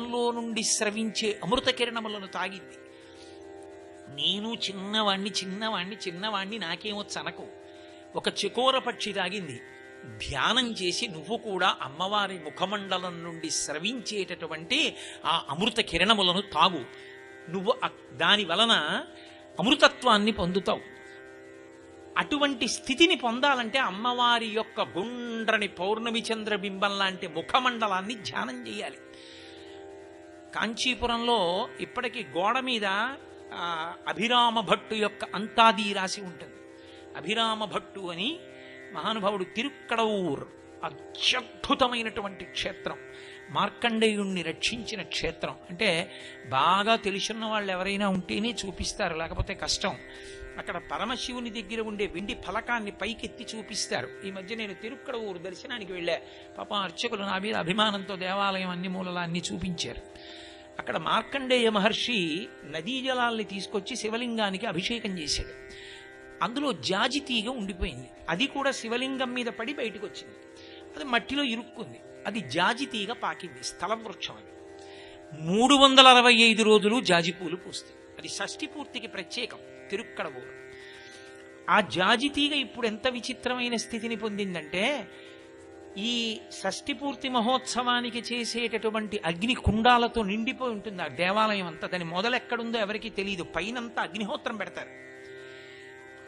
ముఖంలో నుండి స్రవించే అమృత కిరణములను తాగింది. నేను చిన్నవాణ్ణి నాకేమొచ్చు అనకు. ఒక చకోర పక్షి తాగింది. ధ్యానం చేసి నువ్వు కూడా అమ్మవారి ముఖమండలం నుండి స్రవించేటటువంటి ఆ అమృత కిరణములను తాగు. నువ్వు దాని వలన అమృతత్వాన్ని పొందుతావు. అటువంటి స్థితిని పొందాలంటే అమ్మవారి యొక్క గుండ్రని పౌర్ణమి చంద్రబింబం లాంటి ముఖమండలాన్ని ధ్యానం చేయాలి. కాంచీపురంలో ఇప్పటికీ గోడ మీద అభిరామ భట్టు యొక్క అంతాది రాసి ఉంటుంది. అభిరామ భట్టు అని మహానుభావుడు తిరుక్కడవూర్, అత్యద్భుతమైనటువంటి క్షేత్రం, మార్కండేయుణ్ణి రక్షించిన క్షేత్రం. అంటే బాగా తెలుసున్న వాళ్ళు ఎవరైనా ఉంటేనే చూపిస్తారు, లేకపోతే కష్టం. అక్కడ పరమశివుని దగ్గర ఉండే వెండి ఫలకాన్ని పైకెత్తి చూపిస్తారు. ఈ మధ్య నేను తిరుక్కడవూరు దర్శనానికి వెళ్ళా. పాపం అర్చకులు నా మీద అభిమానంతో దేవాలయం అన్ని మూలలా అన్ని చూపించారు. అక్కడ మార్కండేయ మహర్షి నదీ జలాల్ని తీసుకొచ్చి శివలింగానికి అభిషేకం చేశాడు. అందులో జాజి తీగ ఉండిపోయింది. అది కూడా శివలింగం మీద పడి బయటకు వచ్చింది. అది మట్టిలో ఇరుక్కుంది. అది జాజి తీగ పాకింది. స్థల వృక్షం. అది 365 రోజులు జాజి పూలు పూస్తాయి. అది షష్ఠి పూర్తికి ప్రత్యేకం తిరుక్కడవూరు. ఆ జాజి తీగ ఇప్పుడు ఎంత విచిత్రమైన స్థితిని పొందిందంటే, ఈ షష్ఠి పూర్తి మహోత్సవానికి చేసేటటువంటి అగ్ని కుండాలతో నిండిపోయి ఉంటుంది ఆ దేవాలయం అంతా. దాని మొదలెక్కడుందో ఎవరికి తెలియదు. పైనంతా అగ్నిహోత్రం పెడతారు.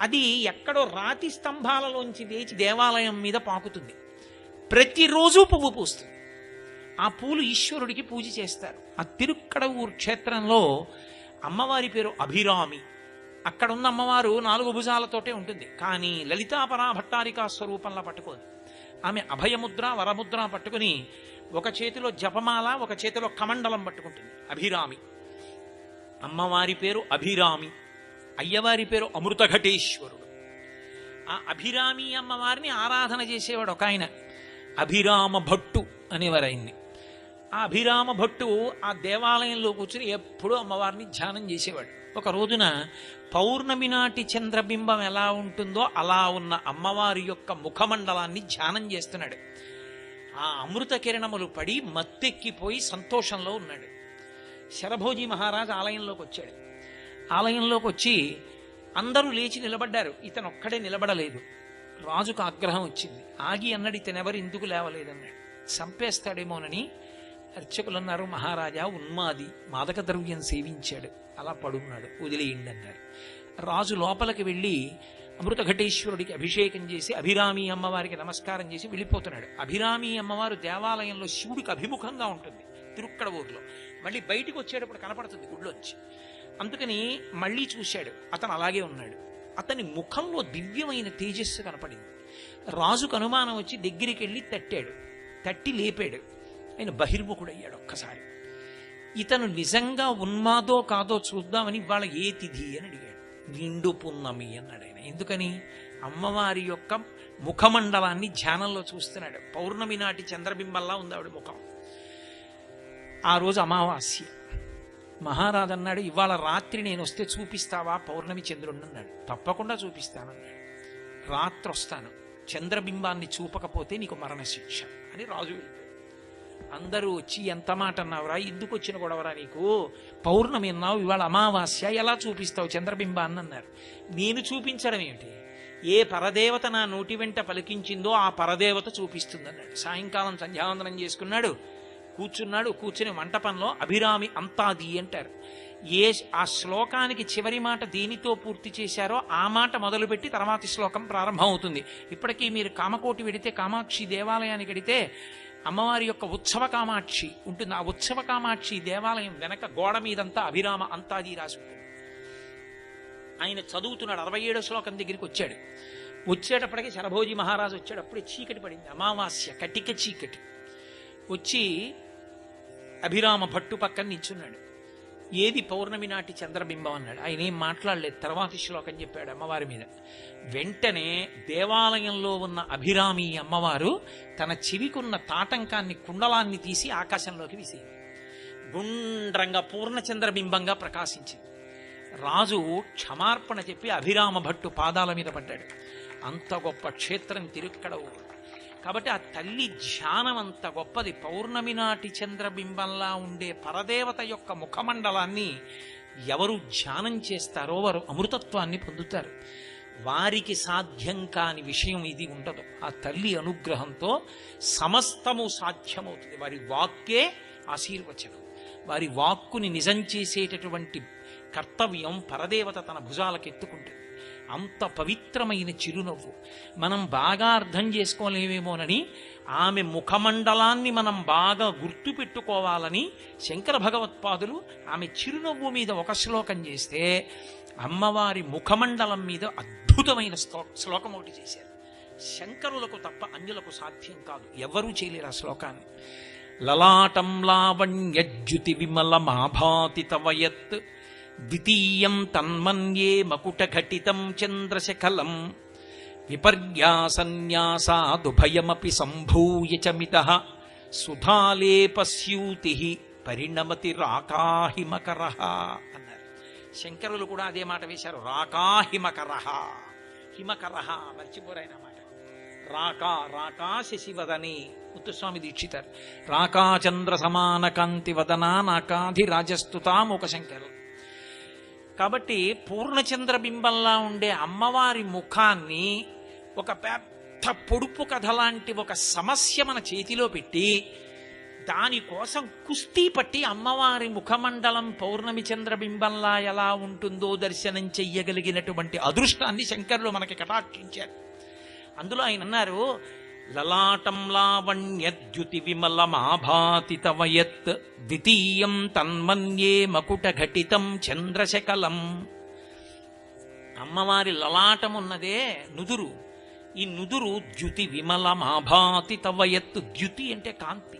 అది ఎక్కడో రాతి స్తంభాలలోంచి లేచి దేవాలయం మీద పాకుతుంది. ప్రతిరోజు పువ్వు పూస్తుంది. ఆ పూలు ఈశ్వరుడికి పూజ చేస్తారు. ఆ తిరుక్కడవూరు క్షేత్రంలో అమ్మవారి పేరు అభిరామి. అక్కడున్న అమ్మవారు 4 భుజాలతోటే ఉంటుంది. కానీ లలితాపరా భట్టారికా స్వరూపంలో పట్టుకోదు. ఆమె అభయముద్ర వరముద్ర పట్టుకుని ఒక చేతిలో జపమాల, ఒక చేతిలో కమండలం పట్టుకుంటుంది. అభిరామి. అమ్మవారి పేరు అభిరామి. అయ్యవారి పేరు అమృతఘటేశ్వరుడు. ఆ అభిరామి అమ్మవారిని ఆరాధన చేసేవాడు ఒక ఆయన, అభిరామ భట్టు అనేవారు ఆయన్ని. ఆ అభిరామ భట్టు ఆ దేవాలయంలో కూర్చుని ఎప్పుడూ అమ్మవారిని ధ్యానం చేసేవాడు. ఒక రోజున పౌర్ణమి నాటి చంద్రబింబం ఎలా ఉంటుందో అలా ఉన్న అమ్మవారి యొక్క ముఖమండలాన్ని ధ్యానం చేస్తున్నాడు. ఆ అమృత కిరణములు పడి మత్తెక్కిపోయి సంతోషంలో ఉన్నాడు. శరభోజీ మహారాజు ఆలయంలోకి వచ్చాడు. ఆలయంలోకి వచ్చి అందరూ లేచి నిలబడ్డారు. ఇతను ఒక్కడే నిలబడలేదు. రాజుకు ఆగ్రహం వచ్చింది. ఆగి అన్నాడు, ఇతనెవరు ఎందుకు లేవలేదన్నాడు. చంపేస్తాడేమోనని అర్చకులు అన్నారు, మహారాజా ఉన్మాది, మాదక ద్రవ్యం సేవించాడు, అలా పడున్నాడు, వదిలేయండి అన్నారు. రాజు లోపలికి వెళ్ళి అమృతఘటేశ్వరుడికి అభిషేకం చేసి అభిరామి అమ్మవారికి నమస్కారం చేసి వెళ్ళిపోతున్నాడు. అభిరామి అమ్మవారు దేవాలయంలో శివుడికి అభిముఖంగా ఉంటుంది తిరుక్కడవూరులో. మళ్ళీ బయటికి వచ్చేటప్పుడు కనపడుతుంది గుడిలోంచి. అందుకని మళ్ళీ చూశాడు. అతను అలాగే ఉన్నాడు. అతని ముఖంలో దివ్యమైన తేజస్సు కనపడింది. రాజుకు అనుమానం వచ్చి దగ్గరికి వెళ్ళి తట్టాడు. తట్టి లేపాడు. ఆయన బహిర్ముఖుడయ్యాడు ఒక్కసారి. ఇతను నిజంగా ఉన్మాదో కాదో చూద్దామని ఇవాళ ఏ తిథి అని అడిగాడు. నిండు పున్నమి అన్నాడు ఆయన. ఎందుకని? అమ్మవారి యొక్క ముఖమండలాన్ని ధ్యానంలో చూస్తున్నాడు. పౌర్ణమి నాటి చంద్రబింబల్లా ఉంది ఆవిడ ముఖం. ఆ రోజు అమావాస్య. మహారాజు అన్నాడు, ఇవాళ రాత్రి నేను వస్తే చూపిస్తావా పౌర్ణమి చంద్రుడిని అన్నాడు. తప్పకుండా చూపిస్తానన్నాడు. రాత్రి వస్తాను, చంద్రబింబాన్ని చూపకపోతే నీకు మరణశిక్ష అని రాజు వెళ్ళిపోయాడు. అందరూ వచ్చి, ఎంత మాట అన్నావురా, ఎందుకు వచ్చిన గొడవరా నీకు, పౌర్ణమి అన్నావు, ఇవాళ అమావాస్య, ఎలా చూపిస్తావు చంద్రబింబాన్ని అన్నారు. నేను చూపించడం ఏమిటి, ఏ పరదేవత నా నోటి వెంట పలికించిందో ఆ పరదేవత చూపిస్తుందన్నాడు. సాయంకాలం సంధ్యావందనం చేసుకున్నాడు, కూర్చున్నాడు. కూర్చుని మంటపంలో అభిరామి అంతాది అంటారు. ఆ శ్లోకానికి చివరి మాట దేనితో పూర్తి చేశారో ఆ మాట మొదలుపెట్టి తర్వాతి శ్లోకం ప్రారంభం అవుతుంది. ఇప్పటికీ మీరు కామకోటి వెడితే, కామాక్షి దేవాలయానికి వెడితే అమ్మవారి యొక్క ఉత్సవ కామాక్షి ఉంటుంది. ఆ ఉత్సవ కామాక్షి దేవాలయం వెనక గోడ మీదంతా అభిరామ అంతాది రాసి ఉంటుంది. ఆయన చదువుతున్నాడు. 67వ శ్లోకం దగ్గరికి వచ్చాడు. వచ్చేటప్పటికి శరభోజీ మహారాజు వచ్చాడు. అప్పుడే చీకటి పడింది, అమావాస్య, కటిక చీకటి. వచ్చి అభిరామ భట్టు పక్కన నిల్చున్నాడు. ఏది పౌర్ణమి నాటి చంద్రబింబం అన్నాడు. ఆయన ఏం మాట్లాడలేదు. తర్వాతి శ్లోకం చెప్పాడు అమ్మవారి మీద. వెంటనే దేవాలయంలో ఉన్న అభిరామి అమ్మవారు తన చెవికున్న తాటంకాన్ని, కుండలాన్ని తీసి ఆకాశంలోకి విసిరింది. గుండ్రంగా పూర్ణచంద్రబింబంగా ప్రకాశించింది. రాజు క్షమార్పణ చెప్పి అభిరామ భట్టు పాదాల మీద పడ్డాడు. అంత గొప్ప క్షేత్రం తిరుక్కడవూరు. కాబట్టి ఆ తల్లి ధ్యానం అంత గొప్పది. పౌర్ణమి నాటి చంద్రబింబంలా ఉండే పరదేవత యొక్క ముఖమండలాన్ని ఎవరు ధ్యానం చేస్తారో వారు అమృతత్వాన్ని పొందుతారు. వారికి సాధ్యం కాని విషయం ఇది ఉండదు. ఆ తల్లి అనుగ్రహంతో సమస్తము సాధ్యమవుతుంది. వారి వాక్కే ఆశీర్వచనం. వారి వాక్కుని నిజం చేసేటటువంటి కర్తవ్యం పరదేవత తన భుజాలకు ఎత్తుకుంటుంది. అంత పవిత్రమైన చిరునవ్వు మనం బాగా అర్థం చేసుకోలేమేమోనని ఆమె ముఖమండలాన్ని మనం బాగా గుర్తు పెట్టుకోవాలని శంకర భగవత్పాదులు ఆమె చిరునవ్వు మీద ఒక శ్లోకం చేస్తే అమ్మవారి ముఖమండలం మీద అద్భుతమైన శ్లోకం ఒకటి చేశారు. శంకరులకు తప్ప అన్యులకు సాధ్యం కాదు, ఎవరూ చేయలేరు ఆ శ్లోకాన్ని. లలాటం లావణ్యజ్యుతి విమలమాభాతి తవయత్ ద్వితీయం తన్మన్యే మకుటఘటితం చంద్రశకలం విపర్యాసన్యాసాదుభయమపి సంభూయ చ మితః సుధాలేపస్యూతి పరిణమతి రాకాహిమకరః అన్నారు. శంకరులు కూడా అదే మాట వేశారు, రాకాహిమకరః. హిమకరః మర్చిపోరాయన మాట. రాకా రాకా శశివదనే ముత్తుస్వామి దీక్షితారు. రాకా చంద్ర సమాన కాంతి వదనా నాకాధిరాజస్తుతామూక శంకరు. కాబట్టి పూర్ణచంద్రబింబంలా ఉండే అమ్మవారి ముఖాన్ని ఒక పెద్ద పొడుపు కథ లాంటి ఒక సమస్య మన చేతిలో పెట్టి దానికోసం కుస్తీ పట్టి అమ్మవారి ముఖమండలం పౌర్ణమి చంద్రబింబంలా ఎలా ఉంటుందో దర్శనం చెయ్యగలిగినటువంటి అదృష్టాన్ని శంకరులు మనకి కటాక్షించారు. అందులో ఆయన అన్నారు, లలాటం లావణ్యద్యుతి విమలమాభాతి తవయత్ ద్వితీయం తన్మన్యే మకుటఘటితం చంద్రశకలం. అమ్మవారి లలాటమున్నదే నుదురు. ఈ నుదురు ద్యుతి విమలమాభాతి తవయత్. ద్యుతి అంటే కాంతి,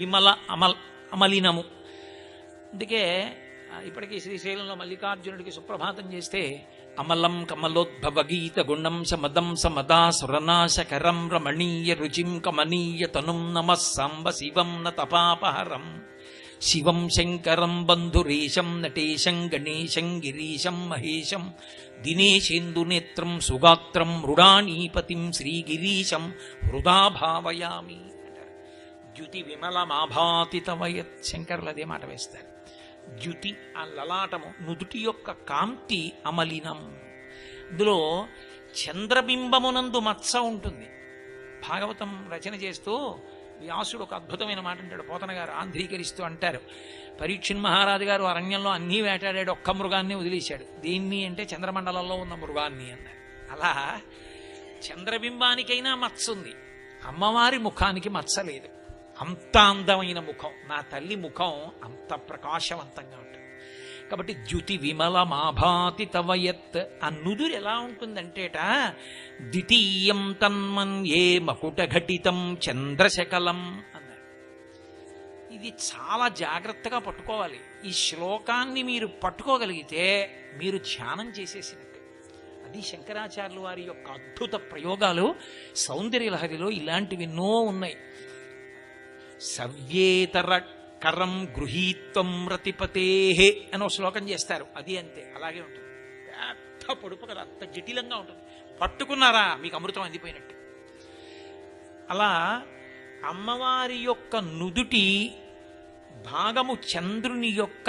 విమల అమలినము. అందుకే ఇప్పటికీ శ్రీశైలంలో మల్లికార్జునుడికి సుప్రభాతం చేస్తే అమలం కమలోద్భవ గీత గుణం సమదం సమదా సురనాశకరం రమణీయ రుచిం కమనీయ తనుం నమః సాంబ శివం న తపాపహరం శివం శంకరం బంధురేశం నటేశం గణేశం గిరీశం మహేశం దినేశేందునేత్రం సుగాత్రం మృడానీపతిం శ్రీగిరీశం హృదా భావయామి అంటారు. ద్యుతి విమలమాభాతి తవయత్. శంకరులు అదే మాట వేస్తారు. ద్యుతి ఆ లలాటము, నుదుటి యొక్క కాంతి అమలినం. ఇందులో చంద్రబింబమునందు మత్స ఉంటుంది. భాగవతం రచన చేస్తూ వ్యాసుడు ఒక అద్భుతమైన మాట అంటాడు. పోతన గారు ఆంధ్రీకరిస్తూ అంటారు, పరీక్షణ్ మహారాజు గారు అరణ్యంలో అన్నీ వేటాడాడు, ఒక్క మృగాన్ని వదిలేశాడు. దేన్ని అంటే చంద్రమండలంలో ఉన్న మృగాన్ని అన్నారు. అలా చంద్రబింబానికైనా మత్స ఉంది, అమ్మవారి ముఖానికి మత్స లేదు. అంత అందమైన ముఖం, నా తల్లి ముఖం అంత ప్రకాశవంతంగా ఉంటుంది. కాబట్టి ద్యుతి విమలమాభాతి తవయత్. ఆ నుదురు ఎలా ఉంటుందంటేట, ద్వితీయం తన్మన్యే మకుటఘటితం చంద్రశకలం అన్నారు. ఇది చాలా జాగ్రత్తగా పట్టుకోవాలి. ఈ శ్లోకాన్ని మీరు పట్టుకోగలిగితే మీరు ధ్యానం చేసేసినట్టు. అది శంకరాచార్యుల వారి యొక్క అద్భుత ప్రయోగాలు. సౌందర్యలహరిలో ఇలాంటివి ఎన్నో ఉన్నాయి. సవ్యేతర కరం గృహీత్వం రతిపతే అని ఒక శ్లోకం చేస్తారు. అది అంతే, అలాగే ఉంటుంది. పెద్ద పొడుపు కదా, అంత జటిలంగా ఉంటుంది. పట్టుకున్నారా మీకు అమృతం అందిపోయినట్టు. అలా అమ్మవారి యొక్క నుదుటి భాగము చంద్రుని యొక్క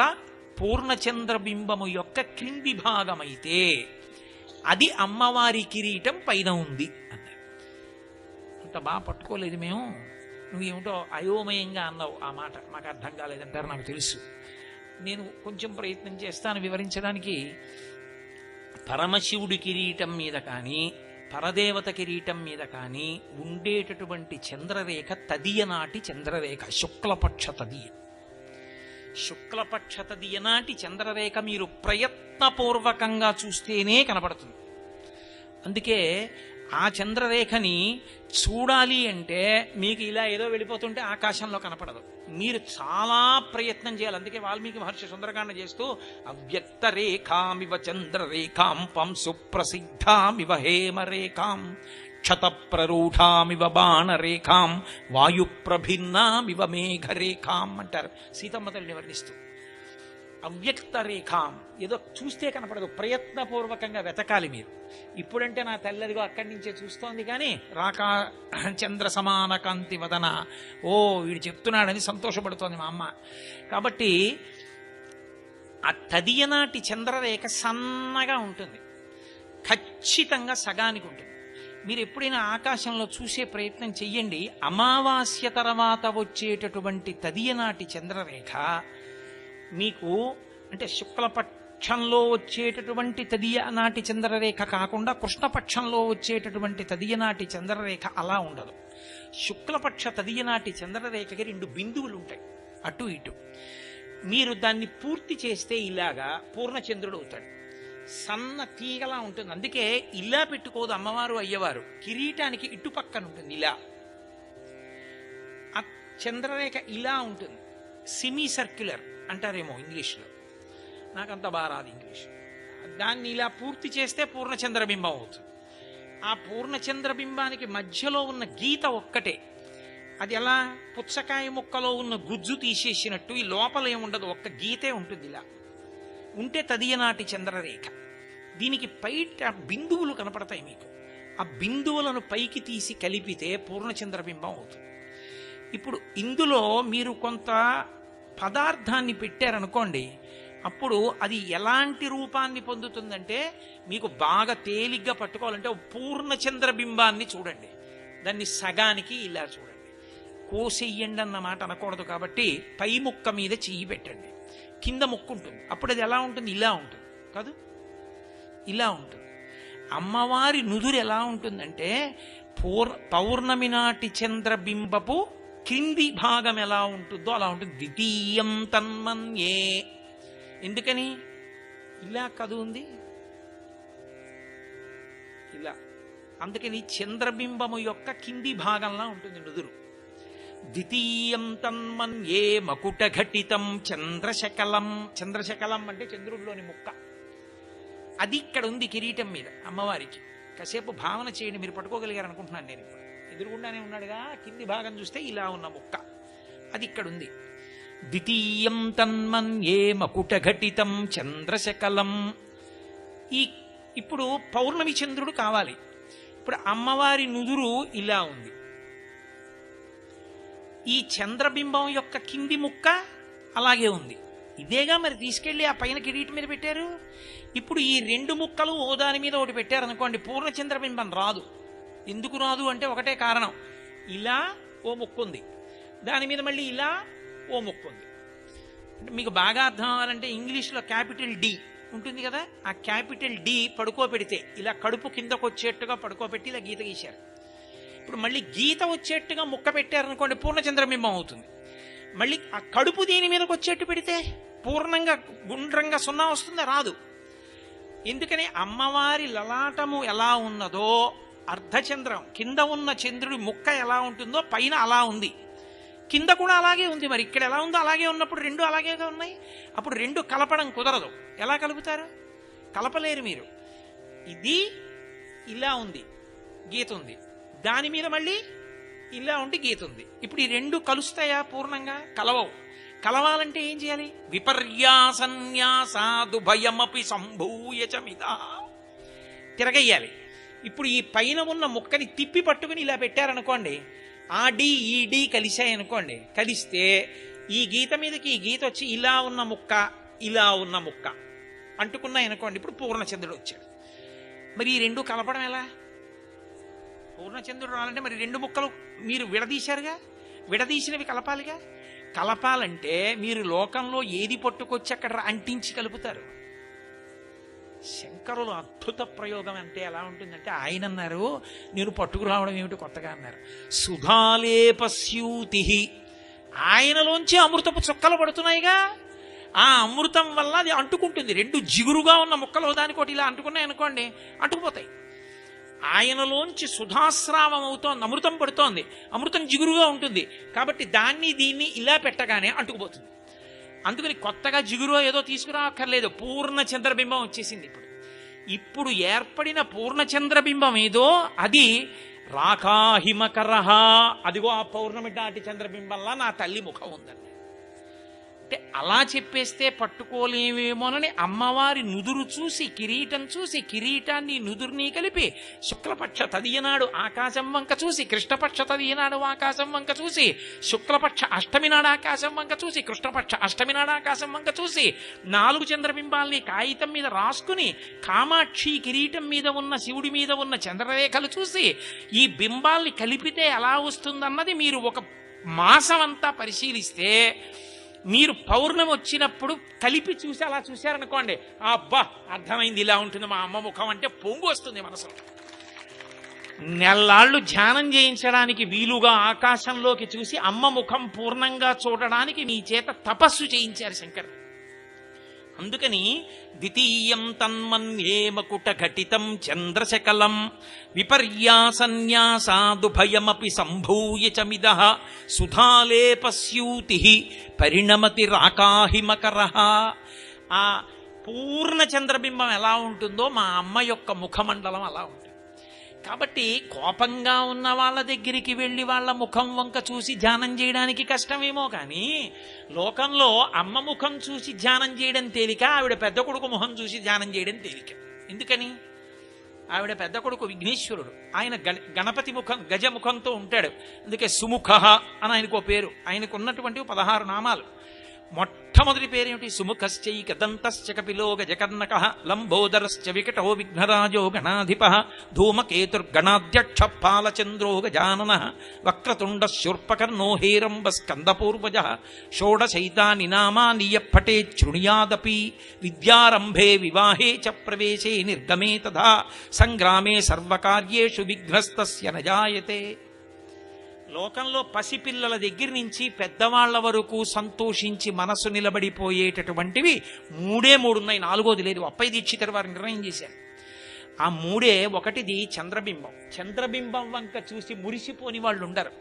పూర్ణచంద్రబింబము యొక్క క్రింది భాగమైతే అది అమ్మవారి కిరీటం పైన ఉంది అన్నారు. అంత బాగా పట్టుకోలేదు మేము. నువ్వేమిటో అయోమయంగా అన్నావు, ఆ మాట మాకు అర్థం కాలేదంటారు, నాకు తెలుసు. నేను కొంచెం ప్రయత్నం చేస్తాను వివరించడానికి. పరమశివుడి కిరీటం మీద కానీ పరదేవత కిరీటం మీద కానీ ఉండేటటువంటి చంద్రరేఖ తదియనాటి చంద్రరేఖ, శుక్లపక్ష తదియ. శుక్లపక్ష తదియనాటి చంద్రరేఖ మీరు ప్రయత్నపూర్వకంగా చూస్తేనే కనపడుతుంది. అందుకే ఆ చంద్రరేఖని చూడాలి అంటే మీకు ఇలా ఏదో వెళ్ళిపోతుంటే ఆకాశంలో కనపడదు, మీరు చాలా ప్రయత్నం చేయాలి. అందుకే వాల్మీకి మహర్షి సుందరకాండ చేస్తూ అవ్యక్త రేఖామివ చంద్రరేఖాం పంసు ప్రసిద్ధామివ హేమరేఖాం క్షతప్రరూఢామివ బాణరేఖాం వాయుప్రభిన్నామివ మేఘరేఖాం అంటారు సీతమ్మ తల్లిని వర్ణిస్తూ. అవ్యక్త రేఖాం, ఏదో చూస్తే కనపడదు, ప్రయత్నపూర్వకంగా వెతకాలి మీరు. ఇప్పుడంటే నా తల్లిదిగో అక్కడి నుంచే చూస్తోంది, కానీ రాకా చంద్ర సమాన కాంతి వదన, ఓ వీడు చెప్తున్నాడని సంతోషపడుతోంది మా అమ్మ. కాబట్టి ఆ తదియనాటి చంద్రరేఖ సన్నగా ఉంటుంది, ఖచ్చితంగా సగానికి ఉంటుంది. మీరు ఎప్పుడైనా ఆకాశంలో చూసే ప్రయత్నం చెయ్యండి. అమావాస్య తర్వాత వచ్చేటటువంటి తదియనాటి చంద్రరేఖ మీకు, అంటే శుక్లపక్షంలో వచ్చేటటువంటి తదియనాటి చంద్రరేఖ కాకుండా కృష్ణపక్షంలో వచ్చేటటువంటి తదియనాటి చంద్రరేఖ అలా ఉండదు. శుక్లపక్ష తదియనాటి చంద్రరేఖకి 2 బిందువులు ఉంటాయి అటు ఇటు. మీరు దాన్ని పూర్తి చేస్తే ఇలాగా పూర్ణచంద్రుడు అవుతాడు. సన్న తీగలా ఉంటుంది. అందుకే ఇలా పెట్టుకోదు అమ్మవారు అయ్యవారు, కిరీటానికి ఇటు పక్కన ఉంటుంది ఇలా. ఆ చంద్రరేఖ ఇలా ఉంటుంది, సెమీ సర్క్యులర్ అంటారేమో ఇంగ్లీష్లో, నాకంత బాగా రాదు ఇంగ్లీష్. దాన్ని ఇలా పూర్తి చేస్తే పూర్ణచంద్రబింబం అవుతుంది. ఆ పూర్ణచంద్రబింబానికి మధ్యలో ఉన్న గీత ఒక్కటే. అది ఎలా పుచ్చకాయ ముక్కలో ఉన్న గుజ్జు తీసేసినట్టు ఈ లోపల ఏముండదు, ఒక్క గీతే ఉంటుంది. ఇలా ఉంటే తదియనాటి చంద్రరేఖ. దీనికి పైట బిందువులు కనపడతాయి మీకు. ఆ బిందువులను పైకి తీసి కలిపితే పూర్ణచంద్రబింబం అవుతుంది. ఇప్పుడు ఇందులో మీరు కొంత పదార్థాన్ని పెట్టారనుకోండి, అప్పుడు అది ఎలాంటి రూపాన్ని పొందుతుందంటే, మీకు బాగా తేలిగ్గా పట్టుకోవాలంటే పూర్ణచంద్రబింబాన్ని చూడండి, దాన్ని సగానికి ఇలా చూడండి. కోసెయ్యండి అన్న మాట అనకూడదు కాబట్టి పై ముక్క మీద చెయ్యి పెట్టండి, కింద ముక్కు ఉంటుంది. అప్పుడు అది ఎలా ఉంటుంది, ఇలా ఉంటుంది కాదు, ఇలా ఉంటుంది. అమ్మవారి నుదురు ఎలా ఉంటుందంటే పౌర్ణమి నాటి చంద్రబింబపు కింది భాగం ఎలా ఉంటుందో అలా ఉంటుంది. ద్వితీయం తన్మన్యే. ఎందుకని ఇలా కదు ఉంది, ఇలా. అందుకని చంద్రబింబము యొక్క కింది భాగంలా ఉంటుంది నుదురు. ద్వితీయం తన్మన్యే మకుటఘటితం చంద్రశకలం. చంద్రశకలం అంటే చంద్రుడిలోని ముక్క. అది ఇక్కడ ఉంది కిరీటం మీద అమ్మవారికి. కాసేపు భావన చేయండి, మీరు పట్టుకోగలిగారు అనుకుంటున్నాను నేను. ఇప్పుడు ఎదురుగుండానే ఉన్నాడుగా, కింది భాగం చూస్తే ఇలా ఉన్న ముక్క అది ఇక్కడ ఉంది. ద్వితీయం తన్మన్యే మకుటఘటితం చంద్రశకలం. ఇప్పుడు పౌర్ణమి చంద్రుడు కావాలి. ఇప్పుడు అమ్మవారి నుదురు ఇలా ఉంది, ఈ చంద్రబింబం యొక్క కింది ముక్క అలాగే ఉంది. ఇదేగా మరి తీసుకెళ్లి ఆ పైన కిరీటం మీద పెట్టారు. ఇప్పుడు ఈ 2 ముక్కలు ఓ దాని మీద ఒకటి పెట్టారనుకోండి, పూర్ణచంద్రబింబం రాదు. ఎందుకు రాదు అంటే ఒకటే కారణం, ఇలా ఓ ముక్కు ఉంది, దాని మీద మళ్ళీ ఇలా ఓ ముక్కు ఉంది. మీకు బాగా అర్థం అవ్వాలంటే ఇంగ్లీష్లో క్యాపిటల్ డి ఉంటుంది కదా, ఆ క్యాపిటల్ డి పడుకోబెడితే ఇలా కడుపు కిందకు వచ్చేట్టుగా పడుకోబెట్టి ఇలా గీత గీశారు. ఇప్పుడు మళ్ళీ గీత వచ్చేట్టుగా ముక్క పెట్టారనుకోండి, పూర్ణచంద్రబింబం అవుతుంది. మళ్ళీ ఆ కడుపు దీని మీదకి వచ్చేట్టు పెడితే పూర్ణంగా గుండ్రంగా సున్నా వస్తుందా, రాదు. ఎందుకని అమ్మవారి లలాటము ఎలా ఉన్నదో అర్ధచంద్రం కింద ఉన్న చంద్రుడి ముక్క ఎలా ఉంటుందో పైన అలా ఉంది, కింద కూడా అలాగే ఉంది. మరి ఇక్కడ ఎలా ఉందో అలాగే ఉన్నప్పుడు 2 అలాగేగా ఉన్నాయి. అప్పుడు 2 కలపడం కుదరదు. ఎలా కలుపుతారు? కలపలేరు మీరు. ఇది ఇలా ఉంది, గీత ఉంది, దాని మీద మళ్ళీ ఇలా ఉండి గీత ఉంది. ఇప్పుడు ఈ 2 కలుస్తాయా? పూర్ణంగా కలవవు. కలవాలంటే ఏం చేయాలి? విపర్యాసన్యాసాదు భయమపి సంభూయ చమిత, తిరగయ్యాలి. ఇప్పుడు ఈ పైన ఉన్న ముక్కని తిప్పి పట్టుకుని ఇలా పెట్టారనుకోండి, ఆ డి ఈ డి కలిశాయనుకోండి, కలిస్తే ఈ గీత మీదకి ఈ గీత వచ్చి ఇలా ఉన్న ముక్క ఇలా ఉన్న ముక్క అంటుకున్నాయనుకోండి, ఇప్పుడు పూర్ణచంద్రుడు వచ్చాడు. మరి ఈ 2 కలపడం ఎలా? పూర్ణచంద్రుడు రావాలంటే మరి 2 ముక్కలు మీరు విడదీశారుగా, విడదీసినవి కలపాలిగా. కలపాలంటే మీరు లోకంలో ఏది పట్టుకొచ్చి అక్కడ అంటించి కలుపుతారు. శంకరులు అద్భుత ప్రయోగం అంటే ఎలా ఉంటుందంటే, ఆయన అన్నారు, నేను పట్టుకురావడం ఏమిటి కొత్తగా అన్నారు, సుధాలేపస్యూతి. ఆయనలోంచి అమృతపు చుక్కలు పడుతున్నాయిగా, ఆ అమృతం వల్ల అది అంటుకుంటుంది. 2 జిగురుగా ఉన్న ముక్కలు దానికోటి ఇలా అంటుకున్నాయి అనుకోండి, అంటుకుపోతాయి. ఆయనలోంచి సుధాస్రావం అవుతోంది, అమృతం పడుతోంది, అమృతం జిగురుగా ఉంటుంది కాబట్టి దాన్ని దీన్ని ఇలా పెట్టగానే అంటుకుపోతుంది. అందుకని కొత్తగా జిగురు ఏదో తీసుకురాక్కర్లేదు, పూర్ణ చంద్రబింబం వచ్చేసింది. ఇప్పుడు ఏర్పడిన పూర్ణ చంద్రబింబం ఏదో అది రాకాహిమకరహ, అదిగో ఆ పౌర్ణమి నాటి చంద్రబింబంలా నా తల్లి ముఖం ఉందండి. అంటే అలా చెప్పేస్తే పట్టుకోలేమేమోనని అమ్మవారి నుదురు చూసి కిరీటం చూసి కిరీటాన్ని నుదురుని కలిపి శుక్లపక్ష తదియనాడు ఆకాశం వంక చూసి కృష్ణపక్ష తదియనాడు ఆకాశం వంక చూసి శుక్లపక్ష అష్టమి నాడు ఆకాశం వంక చూసి కృష్ణపక్ష అష్టమి నాడు ఆకాశం వంక చూసి 4 చంద్రబింబాల్ని కాగితం మీద రాసుకుని కామాక్షి కిరీటం మీద ఉన్న శివుడి మీద ఉన్న చంద్రరేఖలు చూసి ఈ బింబాల్ని కలిపితే ఎలా వస్తుందన్నది మీరు ఒక మాసం అంతా పరిశీలిస్తే మీరు పౌర్ణమి వచ్చినప్పుడు కలిపి చూసి అలా చూశారనుకోండి, అబ్బా అర్థమైంది, ఇలా ఉంటుంది మా అమ్మ ముఖం అంటే పొంగు వస్తుంది మనసులో. నెల్లాళ్ళు ధ్యానం చేయించడానికి వీలుగా ఆకాశంలోకి చూసి అమ్మ ముఖం పూర్ణంగా చూడడానికి మీ చేత తపస్సు చేయించారు శంకరుడు. అందుకని ద్వితీయం తన్మన్యే మకుట ఘటితం చంద్రశకలం విపర్యాసన్యాసాదుభయమపి సంభూయ చమిద సుధాలేపస్యూతి పరిణమతి రాకాహిమకరః. ఆ పూర్ణ చంద్రబింబం ఎలా ఉంటుందో మా అమ్మ యొక్క ముఖమండలం అలా ఉంటుంది. కాబట్టి కోపంగా ఉన్న వాళ్ళ దగ్గరికి వెళ్ళి వాళ్ళ ముఖం వంక చూసి ధ్యానం చేయడానికి కష్టమేమో, కానీ లోకంలో అమ్మ ముఖం చూసి ధ్యానం చేయడం తేలిక, ఆవిడ పెద్ద కొడుకు ముఖం చూసి ధ్యానం చేయడం తేలిక. ఎందుకని? ఆవిడ పెద్ద కొడుకు విఘ్నేశ్వరుడు, ఆయన గణపతి ముఖం గజముఖంతో ఉంటాడు. అందుకే సుముఖ అని ఆయనకు పేరు. ఆయనకు ఉన్నటువంటి 16 నామాలు. మొట్టమొదటి పేరేమిటి? సుముఖశ్చైక దంతశ్చ కపిలో గజకర్ణక లంబోదరశ్చ వికటో విఘ్నరాజో గణాధిప ధూమకేతుర్గణాధ్యక్ష పాలచంద్రో గజానన వక్రతుండ శూర్పకర్ణో హేరంబ స్కందపూర్వజ షోడశైతాని నామాని యప్పటే శృణుయాదపి విద్యారంభే వివాహే చ ప్రవేశే నిర్గమే తథా సంగ్రామే సర్వకార్యేషు విఘ్నస్తస్య న జాయతే. లోకంలో పసిపిల్లల దగ్గర నుంచి పెద్దవాళ్ల వరకు సంతోషించి మనసు నిలబడిపోయేటటువంటివి 3 ఉన్నాయి, 4వది లేదు. అప్పయ్య దీక్షితుల వారు నిర్ణయం చేశారు. ఆ 3 ఒకటిది చంద్రబింబం. చంద్రబింబం వంక చూసి మురిసిపోని వాళ్ళు ఉండరు.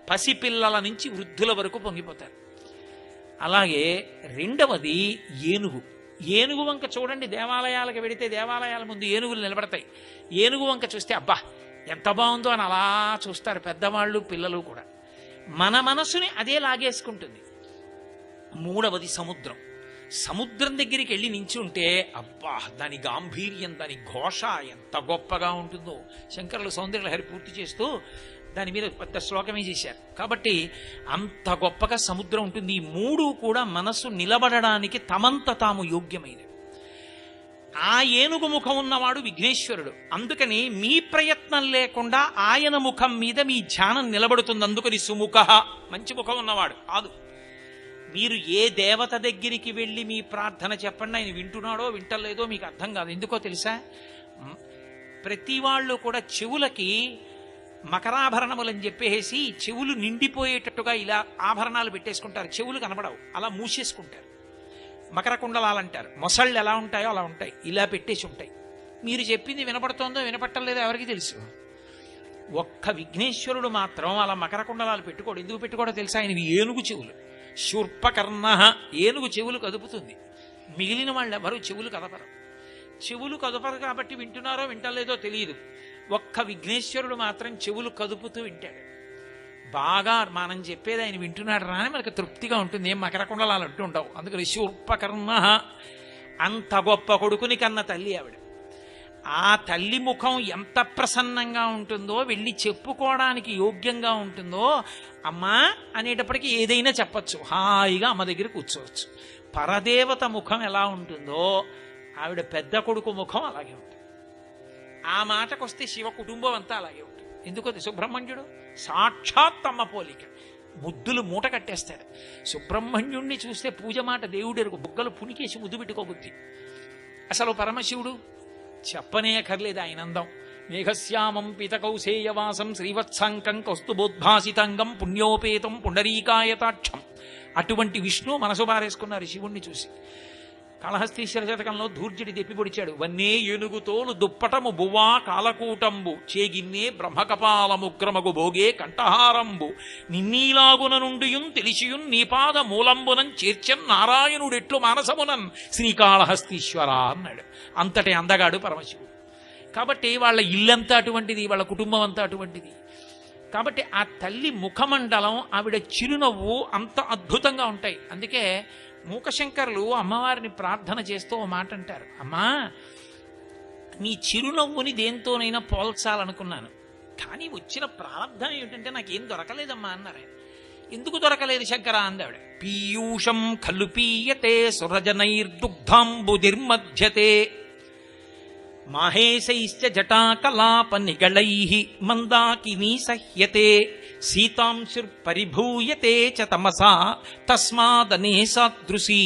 పసిపిల్లల నుంచి వృద్ధుల వరకు పొంగిపోతారు. అలాగే 2వది ఏనుగు. ఏనుగు వంక చూడండి, దేవాలయాలకు వెడితే దేవాలయాల ముందు ఏనుగులు నిలబడతాయి. ఏనుగు వంక చూస్తే అబ్బా ఎంత బాగుందో అని అలా చూస్తారు పెద్దవాళ్ళు పిల్లలు కూడా. మన మనసుని అదే లాగేసుకుంటుంది. 3వది సముద్రం. సముద్రం దగ్గరికి వెళ్ళి నించుంటే అబ్బా దాని గాంభీర్యం, దాని ఘోష ఎంత గొప్పగా ఉంటుందో. శంకరులు సౌందర్యలహరి పూర్తి చేస్తూ దాని మీద పెద్ద శ్లోకమే చేశారు. కాబట్టి అంత గొప్పగా సముద్రం ఉంటుంది. ఈ 3 కూడా మనసు నిలబడడానికి తమంత తాము యోగ్యమైనవి. ఆ ఏనుగు ముఖం ఉన్నవాడు విఘ్నేశ్వరుడు. అందుకని మీ ప్రయత్నం లేకుండా ఆయన ముఖం మీద మీ ధ్యానం నిలబడుతుంది. అందుకని సుముఖ, మంచి ముఖం ఉన్నవాడు కాదు. మీరు ఏ దేవత దగ్గరికి వెళ్ళి మీ ప్రార్థన చెప్పండి, ఆయన వింటున్నాడో వింటలేదో మీకు అర్థం కాదు. ఎందుకో తెలుసా? ప్రతి వాళ్ళు కూడా చెవులకి మకరాభరణములని చెప్పేసి చెవులు నిండిపోయేటట్టుగా ఇలా ఆభరణాలు పెట్టేసుకుంటారు. చెవులు కనబడవు, అలా మూసేసుకుంటారు. మకర కుండలాలు అంటారు. మొసళ్ళు ఎలా ఉంటాయో అలా ఉంటాయి, ఇలా పెట్టేసి ఉంటాయి. మీరు చెప్పింది వినపడుతోందో వినపట్టలేదో ఎవరికి తెలుసు? ఒక్క విఘ్నేశ్వరుడు మాత్రం అలా మకర కుండలాలు పెట్టుకోడు. ఎందుకు పెట్టుకోడో తెలుసా? ఆయనవి ఏనుగు చెవులు. శూర్పకర్ణ, ఏనుగు చెవులు కదుపుతుంది. మిగిలిన వాళ్ళు ఎవరు చెవులు కదపరు. చెవులు కదపరు కాబట్టి వింటున్నారో వింటలేదో తెలియదు. ఒక్క విఘ్నేశ్వరుడు మాత్రం చెవులు కదుపుతూ వింటాడు. బాగా మనం చెప్పేది ఆయన వింటున్నాడు రా అని మనకు తృప్తిగా ఉంటుంది. ఏం మకర కుండలాలు అంటూ ఉంటావు. అందుకని శూర్పకర్ణ, అంత గొప్ప కొడుకుని కన్న తల్లి ఆవిడ. ఆ తల్లి ముఖం ఎంత ప్రసన్నంగా ఉంటుందో, వెళ్ళి చెప్పుకోవడానికి యోగ్యంగా ఉంటుందో. అమ్మా అనేటప్పటికీ ఏదైనా చెప్పచ్చు, హాయిగా అమ్మ దగ్గర కూర్చోవచ్చు. పరదేవత ముఖం ఎలా ఉంటుందో ఆవిడ పెద్ద కొడుకు ముఖం అలాగే ఉంటుంది. ఆ మాటకొస్తే శివ కుటుంబం అంతా అలాగే ఉంటుంది. ఎందుకంటే సుబ్రహ్మణ్యుడు సాక్షాత్ అమ్మ పోలిక. ముద్దులు మూట కట్టేస్తాడు. సుబ్రహ్మణ్యుణ్ణి చూస్తే పూజ మాట దేవుడెరుగు, బుగ్గలు పునికేసి ముద్దు పెట్టుకోబుద్ధి. అసలు పరమశివుడు చెప్పనే అక్కర్లేదు ఆయన అందం. మేఘశ్యామం పీతకౌశేయవాసం శ్రీవత్సాంకం కౌస్తుభోద్భాసితాంగం పుణ్యోపేతం పుండరీకాయతాక్షం. అటువంటి విష్ణు మనసు బారేసుకున్నారు శివుణ్ణి చూసి. కాళహస్తీశ్వర శతకంలో ధూర్జటి దెప్పిపొడిచాడు. వన్నే ఏనుగుతోలు దుప్పటము బువ్వా కాలకూటంబు చేగిన్నే బ్రహ్మకపాలముగ్రమగు భోగే కంఠహారంబు నిన్నీలాగున నుండియున్ తెలిసియున్ నీపాద మూలంబునం చేర్చన్ నారాయణుడెట్లు మానసమునన్ శ్రీకాళహస్తీశ్వర అన్నాడు. అంతటి అందగాడు పరమశివుడు. కాబట్టి వాళ్ళ ఇల్లంతా అటువంటిది, వాళ్ళ కుటుంబం అంతా అటువంటిది. కాబట్టి ఆ తల్లి ముఖమండలం, ఆవిడ చిరునవ్వు అంత అద్భుతంగా ఉంటాయి. అందుకే మూకశంకరులు అమ్మవారిని ప్రార్థన చేస్తూ ఓ మాట అంటారు, అమ్మా నీ చిరునవ్వుని దేంతోనైనా పోల్చాలనుకున్నాను, కానీ వచ్చిన ప్రారంధం ఏమిటంటే నాకేం దొరకలేదమ్మా అన్నారు ఆయన. ఎందుకు దొరకలేదు శంకర అందావిడ. పీయూషం ఖలు పీయతే సురజనైర్దుగ్ధాంబుదిర్మధ్యతే మాహేశైశ్చ జటాకలాప నిగళైః మందాకినీ సహ్యతే సీతాంశుర్పరిభూయతే చ తమసా తస్మాదనే సాదృశీ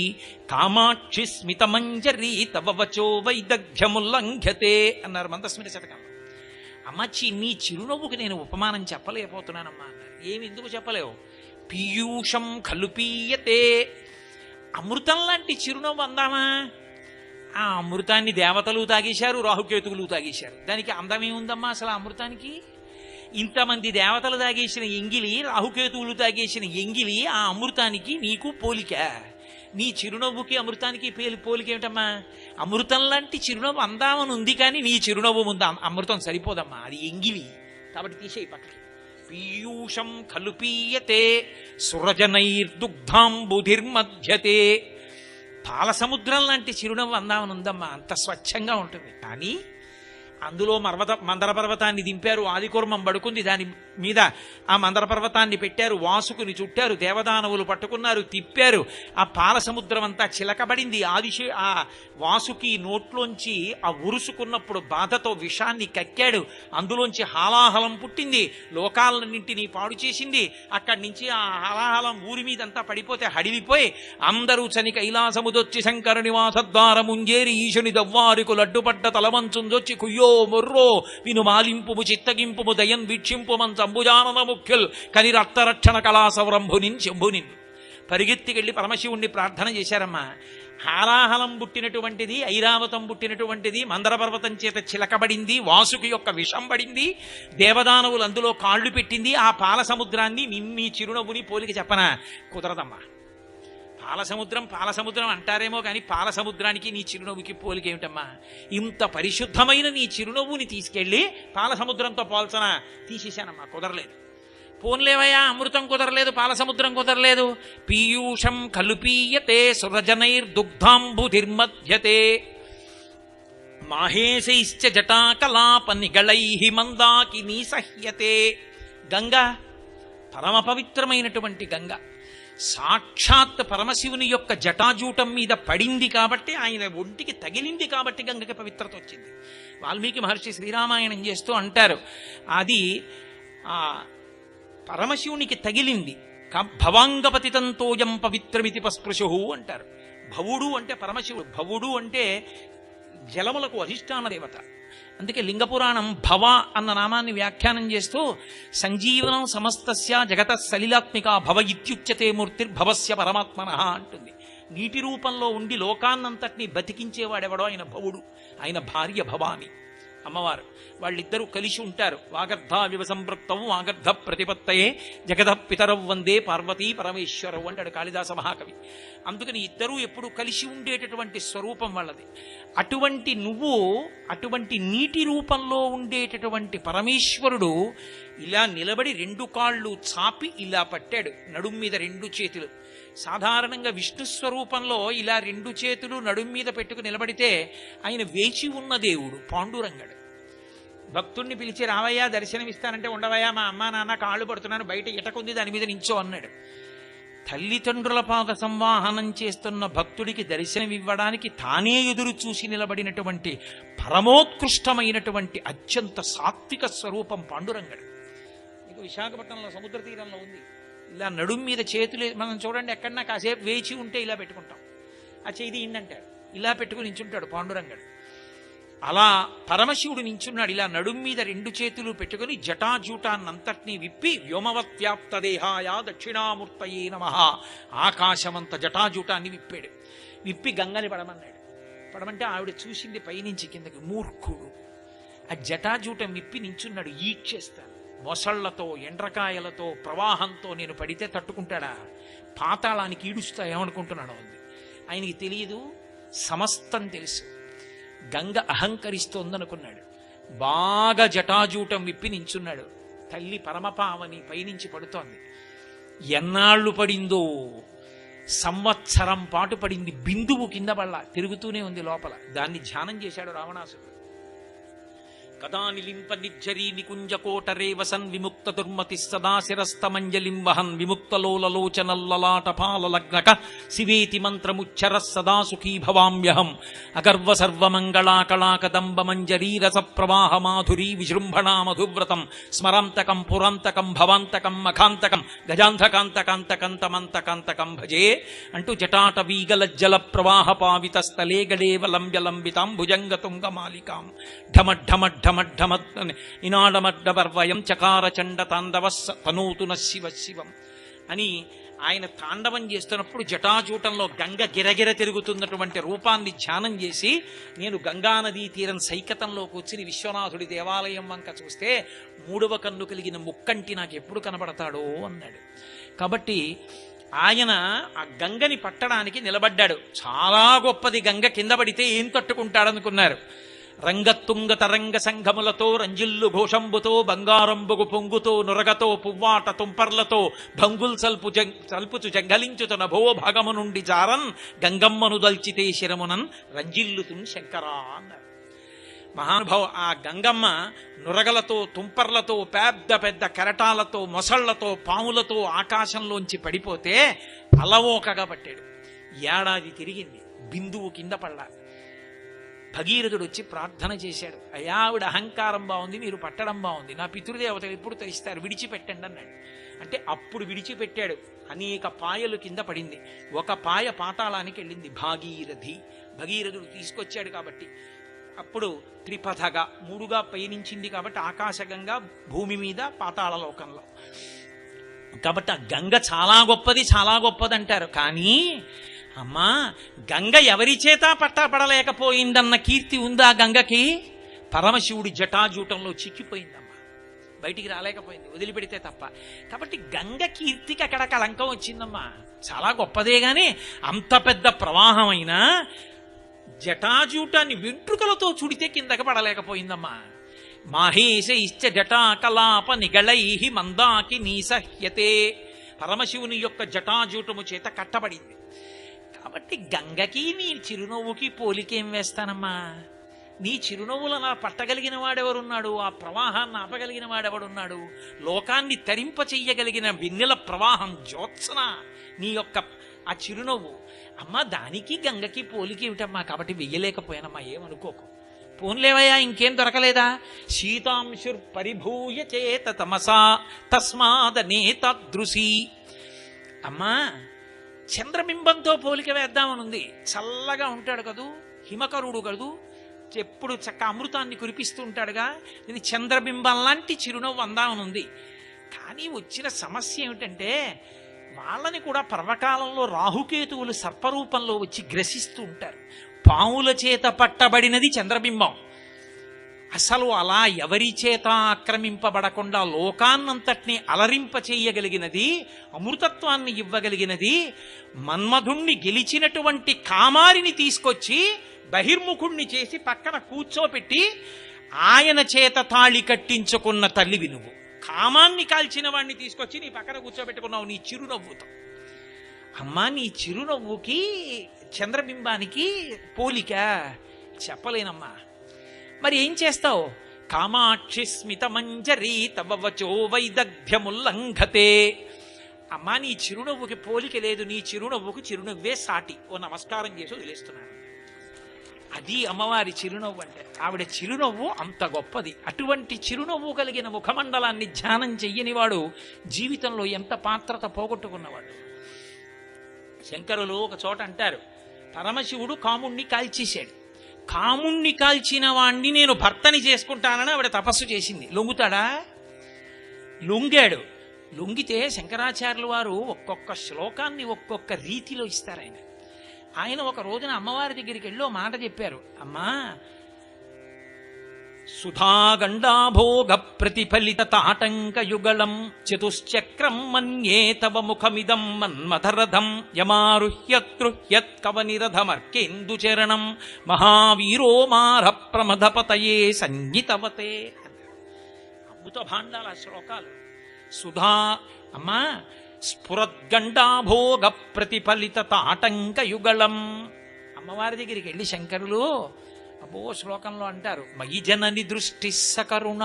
కామాక్షి స్మితమంజరీ తవ వచో వైదగ్ధ్యముల్లంఘ్యతే అన్నారు మందస్మిత శతకం. అమ్మచ్చి నీ చిరునవ్వుకి నేను ఉపమానం చెప్పలేకపోతున్నానమ్మా అన్నారు. ఏమి ఎందుకు చెప్పలేవు? పీయూషం ఖలు పీయతే, అమృతం లాంటి చిరునవ్వు అందామా? ఆ అమృతాన్ని దేవతలు తాగేశారు, రాహుకేతువులు తాగేశారు. దానికి అందమేముందమ్మా అసలు అమృతానికి? ఇంతమంది దేవతలు తాగేసిన ఎంగిలి, రాహుకేతువులు తాగేసిన ఎంగిలి, ఆ అమృతానికి నీకు పోలిక? నీ చిరునవ్వుకి అమృతానికి పోలిక ఏమిటమ్మా? అమృతం లాంటి చిరునవ్వు అందామని ఉంది, కానీ నీ చిరునవ్వు ముందు అమృతం సరిపోదమ్మా, అది ఎంగిలి. కాబట్టి తీసేయి పక్కకి. పీయూషం ఖలు పీయతే సురజనైర్దుగ్ధాంబుధిర్మధ్యతే. పాల సముద్రం లాంటి చిరునవ్వు అందామని ఉందమ్మా, అంత స్వచ్ఛంగా ఉంటుంది. కానీ అందులో మందర పర్వతాన్ని దింపారు, ఆదికూర్మం పడుకుంది, దాని మీద ఆ మందర పర్వతాన్ని పెట్టారు, వాసుకుని చుట్టారు, దేవదానవులు పట్టుకున్నారు, తిప్పారు. ఆ పాల సముద్రం అంతా చిలకబడింది. ఆ వాసుకి నోట్లోంచి ఆ ఉరుసుకున్నప్పుడు బాధతో విషాన్ని కక్కాడు, అందులోంచి హాలాహలం పుట్టింది, లోకాలన్నింటినీ పాడు చేసింది. అక్కడి నుంచి ఆ హాలాహలం ఊరి మీదంతా పడిపోతే హడిలిపోయి అందరూ చని కైలాసముదొచ్చి శంకర నివాసద్వారముంజేరి ఈశుని దవ్వారికు లడ్డుపడ్డ తలమంచుందొచ్చి కుయ్యో మొర్రో విను మాలింపుము చిత్తగింపుము దయన్ వీక్షింపు మంచంబుజానన ముఖ్యుల్ కని రక్తరక్షణ కళా సౌరంభునిన్ శంభునిన్. పరిగెత్తికెళ్ళి పరమశివుణ్ణి ప్రార్థన చేశారమ్మా. హాలాహలం పుట్టినటువంటిది, ఐరావతం పుట్టినటువంటిది మందర పర్వతం చేత చిలకబడింది, వాసుకి యొక్క విషం పడింది, దేవదానవులు అందులో కాళ్ళు పెట్టింది. ఆ పాల సముద్రాన్ని నిన్ని చిరునవ్వుని పోలిక చెప్పనా? కుదరదమ్మా. పాలసముద్రం అంటారేమో కానీ పాలసముద్రానికి నీ చిరునవ్వుకి పోలికేమిటమ్మా? ఇంత పరిశుద్ధమైన నీ చిరునవ్వుని తీసుకెళ్ళి పాలసముద్రంతో పోల్చనా? తీసేశానమ్మా, కుదరలేదు. పోన్లేవయ్యా, అమృతం కుదరలేదు, పాలసముద్రం కుదరలేదు. పీయూషం ఖలు పీయతే సురజనైర్దుగ్ధాంబుధిర్మధ్యతే మాహేశైశ్చ జటాకలాప నిగళైః మందాకినీ సహ్యతే. గంగా పరమ పవిత్రమైనటువంటి గంగ సాక్షాత్ పరమశివుని యొక్క జటాజూటం మీద పడింది కాబట్టి, ఆయన ఒంటికి తగిలింది కాబట్టి గంగకి పవిత్రత వచ్చింది. వాల్మీకి మహర్షి శ్రీరామాయణం చేస్తూ అంటారు, అది ఆ పరమశివునికి తగిలింది. భవాంగపతితంతోయం పవిత్రమితి పస్పృశు అంటారు. భవుడు అంటే పరమశివుడు, భవుడు అంటే జలములకు అధిష్టాన దేవత. అందుకే లింగపురాణం భవ అన్న నామాన్ని వ్యాఖ్యానం చేస్తూ సంజీవనం సమస్తస్య జగత సలిలాత్మిక భవ ఇత్యుచ్యతే మూర్తిర్భవస్య పరమాత్మన అంటుంది. నీటి రూపంలో ఉండి లోకాన్నంతటినీ బతికించేవాడెవడో ఆయన భవుడు, ఆయన భార్య భవాని అమ్మవారు. వాళ్ళిద్దరూ కలిసి ఉంటారు. వాగర్ధావివ సంపృక్తవు వాగర్ధ ప్రతిపత్తయే జగద పితరవు వందే పార్వతీ పరమేశ్వరవు అంటాడు కాళిదాస మహాకవి. అందుకని ఇద్దరూ ఎప్పుడు కలిసి ఉండేటటువంటి స్వరూపం వాళ్ళది. అటువంటి నువ్వు, అటువంటి నీటి రూపంలో ఉండేటటువంటి పరమేశ్వరుడు ఇలా నిలబడి రెండు కాళ్ళు చాపి ఇలా పట్టాడు, నడుం మీద రెండు చేతులు. సాధారణంగా విష్ణు స్వరూపంలో ఇలా రెండు చేతులు నడుం మీద పెట్టుకు నిలబడితే ఆయన వేచి ఉన్న దేవుడు పాండురంగడు. భక్తుణ్ణి పిలిచి రావయ్యా దర్శనమిస్తానంటే ఉండవయ్యా మా అమ్మా నాన్న కాళ్ళు పడుతున్నాను, బయట ఇటకుంది దాని మీద నించో అన్నాడు. తల్లిదండ్రుల పాద సంవాహనం చేస్తున్న భక్తుడికి దర్శనమివ్వడానికి తానే ఎదురు చూసి నిలబడినటువంటి పరమోత్కృష్టమైనటువంటి అత్యంత సాత్విక స్వరూపం పాండురంగడు. మీకు విశాఖపట్నంలో సముద్ర తీరంలో ఉంది. ఇలా నడుం మీద చేతులు మనం చూడండి, ఎక్కడన్నా కాసేపు వేచి ఉంటే ఇలా పెట్టుకుంటాం, ఆ చేతి ఏంటంటాడు, ఇలా పెట్టుకుని నించుంటాడు పాండురంగడు. అలా పరమశివుడు నించున్నాడు. ఇలా నడుం మీద రెండు చేతులు పెట్టుకుని జటాజూటాన్నంతటినీ విప్పి వ్యోమవత్వ్యాప్త దేహాయ దక్షిణామూర్తయే నమః ఆకాశమంత జటాజూటాన్ని విప్పాడు. విప్పి గంగని పడమన్నాడు. పడమంటే ఆవిడ చూసింది పైనుంచి కిందకి, మూర్ఖుడు. ఆ జటాజూటం విప్పి నించున్నాడు. ఈడ్చేస్తాను, మొసళ్లతో ఎండ్రకాయలతో ప్రవాహంతో నేను పడితే తట్టుకుంటాడా? పాతాళానికి ఈడుస్తా ఏమనుకుంటున్నాడు అంది. ఆయనకి తెలియదు, సమస్తం తెలుసు. గంగ అహంకరిస్తోందనుకున్నాడు. బాగా జటాజూటం విప్పి నించున్నాడు. తల్లి పరమపావని పైనుంచి పడుతోంది. ఎన్నాళ్ళు పడిందో సంవత్సరం పాటు పడింది. బిందువు కింద పళ్ళ తిరుగుతూనే ఉంది లోపల. దాన్ని ధ్యానం చేశాడు రావణాసురుడు. కదా నిలింప నిర్జరీ నికుంజకోటరే వసన్ విముక్త దుర్మతి సదా శిరస్తమంజలిం వహన్ విముక్తలోలలోచనల్లలాటపాలలగ్నక శివేతి మంత్రముచ్చర సదా సుఖీ భవామ్యహం అగర్వ సర్వమంగళాకళాకదంబ మంజరీరస ప్రవాహ మాధురీ విజృంభణా మధువ్రతం స్మరాంతకం పురాంతకం భవాంతకం మఖాంతకం గజాంధకాంతకాంతకంతమంతకాంతకం భజే అంటూ జటాటవీగలజ్జల ప్రవాహ పావిత స్థలే గడేవలంబ్యలంబితాం భుజంగతుంగమాలికాం ఢమఢమఢ నినాడమడ్డవర్వయం చకార చండ తాండవ తనూతున శివ శివం అని ఆయన తాండవం చేస్తున్నప్పుడు జటాజూటంలో గంగ గిరగిర తిరుగుతున్నటువంటి రూపాన్ని ధ్యానం చేసి, నేను గంగానదీ తీరం సైకతంలో కూర్చుని విశ్వనాథుడి దేవాలయం వంక చూస్తే 3వ కన్ను కలిగిన ముక్కంటి నాకు ఎప్పుడు కనబడతాడో అన్నాడు. కాబట్టి ఆయన ఆ గంగని పట్టడానికి నిలబడ్డాడు. చాలా గొప్పది గంగ, కింద పడితే ఏం తట్టుకుంటాడనుకున్నారు. రంగతుంగ తరంగ సంఘములతో రంజిల్లు ఘోషంబుతో బంగారంబుగు పొంగుతో నురగతో పువ్వాట తుంపర్లతో భంగుల్ సల్పుచు జంగలించుతున్న భో భాగము నుండి జారన్ గంగమ్మను దల్చితే శిరమునన్ రంజిల్లుతున్ శంకరా అన్నారు మహానుభావ. ఆ గంగమ్మ నురగలతో తుంపర్లతో పెద్ద పెద్ద కెరటాలతో మొసళ్లతో పాములతో ఆకాశంలోంచి పడిపోతే అలవోకగా పట్టాడు. ఏడాది తిరిగింది, బిందువు కింద పడ్డా. భగీరథుడు వచ్చి ప్రార్థన చేశాడు. అయ్యా, ఆవిడ అహంకారం బాగుంది, మీరు పట్టడం బాగుంది, నా పితృదేవతలు ఎప్పుడు తరిస్తారు, విడిచిపెట్టండి అన్నాడు. అంటే అప్పుడు విడిచిపెట్టాడు. అనేక పాయలు కింద పడింది. ఒక పాయ పాతాళానికి వెళ్ళింది. భగీరథుడు తీసుకొచ్చాడు కాబట్టి అప్పుడు త్రిపథగా 3గా పయనించింది కాబట్టి ఆకాశగంగా భూమి మీద పాతాళ లోకంలో. కాబట్టి ఆ గంగ చాలా గొప్పది, చాలా గొప్పది అంటారు. కానీ అమ్మా, గంగ ఎవరి చేత పట్టపడలేకపోయిందన్న కీర్తి ఉందా గంగకి? పరమశివుడి జటాజూటంలో చిక్కిపోయిందమ్మా, బయటికి రాలేకపోయింది వదిలిపెడితే తప్ప. కాబట్టి గంగ కీర్తికి అక్కడ కళంకం వచ్చిందమ్మా. చాలా గొప్పదే గాని అంత పెద్ద ప్రవాహమైనా జటాజూటాన్ని వెంట్రుకలతో చుడితే కిందకి పడలేకపోయిందమ్మా. మాహేశ ఇచ్చ జటాకలాప నిగళై మందాకి నీసహ్యతే, పరమశివుని యొక్క జటాజూటము చేత కట్టబడింది. కాబట్టి గంగకి నీ చిరునవ్వుకి పోలికేం వేస్తానమ్మా? నీ చిరునవ్వులను పట్టగలిగిన వాడెవరున్నాడు? ఆ ప్రవాహాన్ని ఆపగలిగిన వాడెవడున్నాడు? లోకాన్ని తరింప చెయ్యగలిగిన వెన్నెల ప్రవాహం జ్యోత్సన నీ యొక్క ఆ చిరునవ్వు. అమ్మ, దానికి గంగకి పోలికి ఏమిటమ్మా? కాబట్టి వెయ్యలేకపోయానమ్మా, ఏమనుకోకు. పోన్లేవయ్యా, ఇంకేం దొరకలేదా? శీతాంశుర్ పరిభూయ చేత తమసా తస్మాదనే తదృశీ. అమ్మా, చంద్రబింబంతో పోలిక వేద్దామనుంది. చల్లగా ఉంటాడు కదూ, హిమకరుడు కదూ, ఎప్పుడు చక్క అమృతాన్ని కురిపిస్తూ ఉంటాడుగా. ఇది చంద్రబింబం లాంటి చిరునవ్వు అందామనుంది. కానీ వచ్చిన సమస్య ఏమిటంటే, వాళ్ళని కూడా పర్వకాలంలో రాహుకేతువులు సర్పరూపంలో వచ్చి గ్రసిస్తూ ఉంటారు. పాముల చేత పట్టబడినది చంద్రబింబం. అసలు అలా ఎవరి చేత ఆక్రమింపబడకుండా లోకాన్నంతటినీ అలరింప చేయగలిగినది, అమృతత్వాన్ని ఇవ్వగలిగినది, మన్మధుణ్ణి గెలిచినటువంటి కామారిని తీసుకొచ్చి బహిర్ముఖుణ్ణి చేసి పక్కన కూర్చోపెట్టి ఆయన చేత తాళి కట్టించుకున్న తల్లివి నువ్వు. కామాన్ని కాల్చిన వాడిని తీసుకొచ్చి నీ పక్కన కూర్చోబెట్టుకున్నావు నీ చిరునవ్వుతో. అమ్మా, నీ చిరునవ్వుకి చంద్రబింబానికి పోలిక చెప్పలేనమ్మా. మరి ఏం చేస్తావు? కామాక్షి స్మితమంజరీ తవ వచో వైదగ్ధ్యముల్లంఘతే. అమ్మా, నీ చిరునవ్వుకి పోలిక లేదు, నీ చిరునవ్వుకు చిరునవ్వే సాటి. ఓ నమస్కారం చేసి వదిలేస్తున్నాను. అది అమ్మవారి చిరునవ్వు అంటే. ఆవిడ చిరునవ్వు అంత గొప్పది. అటువంటి చిరునవ్వు కలిగిన ముఖమండలాన్ని ధ్యానం చెయ్యనివాడు జీవితంలో ఎంత పాత్రత పోగొట్టుకున్నవాడు. శంకరులు ఒక చోట అంటారు, పరమశివుడు కాముణ్ణి కాల్చేశాడు. కాముణ్ణి కాల్చిన వాణ్ణి నేను భర్తని చేసుకుంటానని ఆవిడ తపస్సు చేసింది. లొంగుతాడా? లొంగాడు. లొంగితే శంకరాచార్యుల వారు ఒక్కొక్క శ్లోకాన్ని ఒక్కొక్క రీతిలో ఇస్తారు. ఆయన ఒక రోజున అమ్మవారి దగ్గరికి వెళ్ళి ఓ మాట చెప్పారు. అమ్మా, సుధాగండాభోగ ప్రతిఫలిత తాటంక యుగళం చతుశ్చక్రం మన్యే తవ ముఖమిదం మన్మథరథం యమారుహ్యతృహ్యత్ కవనిరథమర్కేందుచరణం మహావీరో మార ప్రమథపతయే సంగీతవతే. అద్భుత భాండాల శ్లోకాలు. సుధా, అమ్మా, స్ఫురద్గండాభోగ ప్రతిఫలిత తాటంకయుగళం. అమ్మవారి దగ్గరికి వెళ్ళి శంకరులు అబ్బో శ్లోకంలో అంటారు, మయి జనని దృష్టి సకరుణ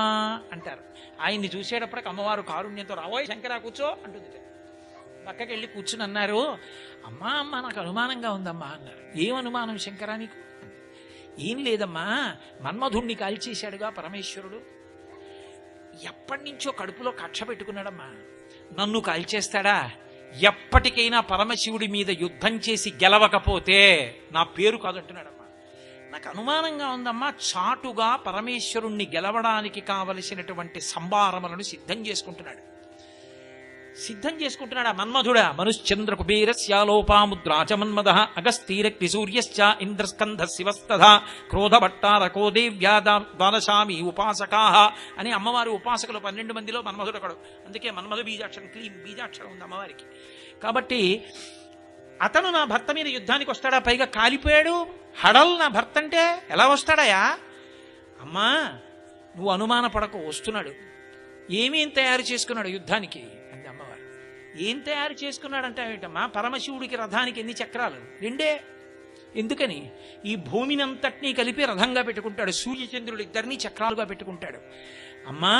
అంటారు. ఆయన్ని చూసేటప్పటికి అమ్మవారు కారుణ్యంతో రావోయ్ శంకరా కూర్చో అంటుంది. పక్కకి వెళ్ళి కూర్చుని అన్నారు, అమ్మా అమ్మ నాకు అనుమానంగా ఉందమ్మా అన్నారు. ఏం అనుమానం శంకరా నీకు? ఏం లేదమ్మా, మన్మధుణ్ణి కాల్చేశాడుగా పరమేశ్వరుడు, ఎప్పటి నుంచో కడుపులో కక్ష పెట్టుకున్నాడమ్మా, నన్ను కాల్చేస్తాడా? ఎప్పటికైనా పరమశివుడి మీద యుద్ధం చేసి గెలవకపోతే నా పేరు కాదంటున్నాడమ్మా. నాకు అనుమానంగా ఉందమ్మా, చాటుగా పరమేశ్వరుణ్ణి గెలవడానికి కావలసినటువంటి సంభారములను సిద్ధం చేసుకుంటున్నాడు ఆ మన్మధుడా. మనుశ్చంద్ర కుబేరస్యాలోపాముద్రాచ మన్మద అగస్తీరక్తి సూర్యశ్చ ఇంద్రస్కంధ శివస్తథ క్రోధభట్టారకో దేవ్యా ద్వాదశామి ఉపాసకా అని అమ్మవారి ఉపాసకులు 12 మందిలో మన్మధుడు ఒకడు. అందుకే మన్మధ బీజాక్షరం, క్లీం బీజాక్షరం ఉంది అమ్మవారికి. కాబట్టి అతను నా భర్త మీద యుద్ధానికి వస్తాడా? పైగా కాలిపోయాడు, హడల్ నా భర్త అంటే ఎలా వస్తాడయా? అమ్మా నువ్వు అనుమాన పడకు, వస్తున్నాడు. ఏమేం తయారు చేసుకున్నాడు యుద్ధానికి అంది అమ్మవారు. ఏం తయారు చేసుకున్నాడంటే ఏమిటమ్మా, పరమశివుడికి రథానికి ఎన్ని చక్రాలు? 2. ఎందుకని? ఈ భూమిని అంతటినీ కలిపి రథంగా పెట్టుకుంటాడు, సూర్యచంద్రుడు ఇద్దరినీ చక్రాలుగా పెట్టుకుంటాడు. అమ్మా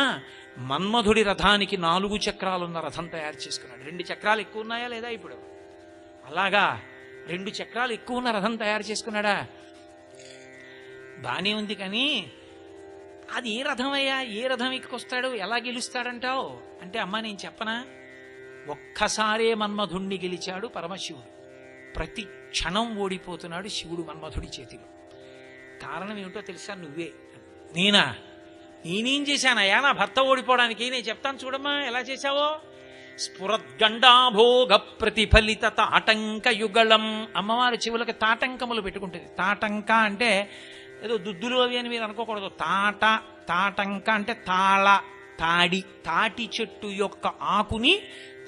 మన్మధుడి రథానికి 4 చక్రాలున్న రథం తయారు చేసుకున్నాడు. 2 చక్రాలు ఎక్కువ ఉన్నాయా లేదా ఇప్పుడు? అలాగా 2 చక్రాలు ఎక్కువ ఉన్న రథం తయారు చేసుకున్నాడా? బానే ఉంది, కానీ అది ఏ రథం అయ్యా? ఏ రథం ఎక్కొస్తాడు? ఎలా గెలుస్తాడంటావు అంటే, అమ్మా నేను చెప్పనా, ఒక్కసారే మన్మధుణ్ణి గెలిచాడు పరమశివుడు, ప్రతి క్షణం ఓడిపోతున్నాడు శివుడు మన్మధుడి చేతిలో. కారణం ఏమిటో తెలుసా? నువ్వే. నేనేం చేశానయ్యా నా భర్త ఓడిపోవడానికి? నేను చెప్తాను చూడమ్మా ఎలా చేశావో. స్ఫురద్గండాభోగ ప్రతిఫలిత తాటంకయుగళం. అమ్మవారి చెవులకు తాటంకములు పెట్టుకుంటుంది. తాటంక అంటే ఏదో దుద్దులు అవి అని మీరు అనుకోకూడదు. తాటంక అంటే తాటి చెట్టు యొక్క ఆకుని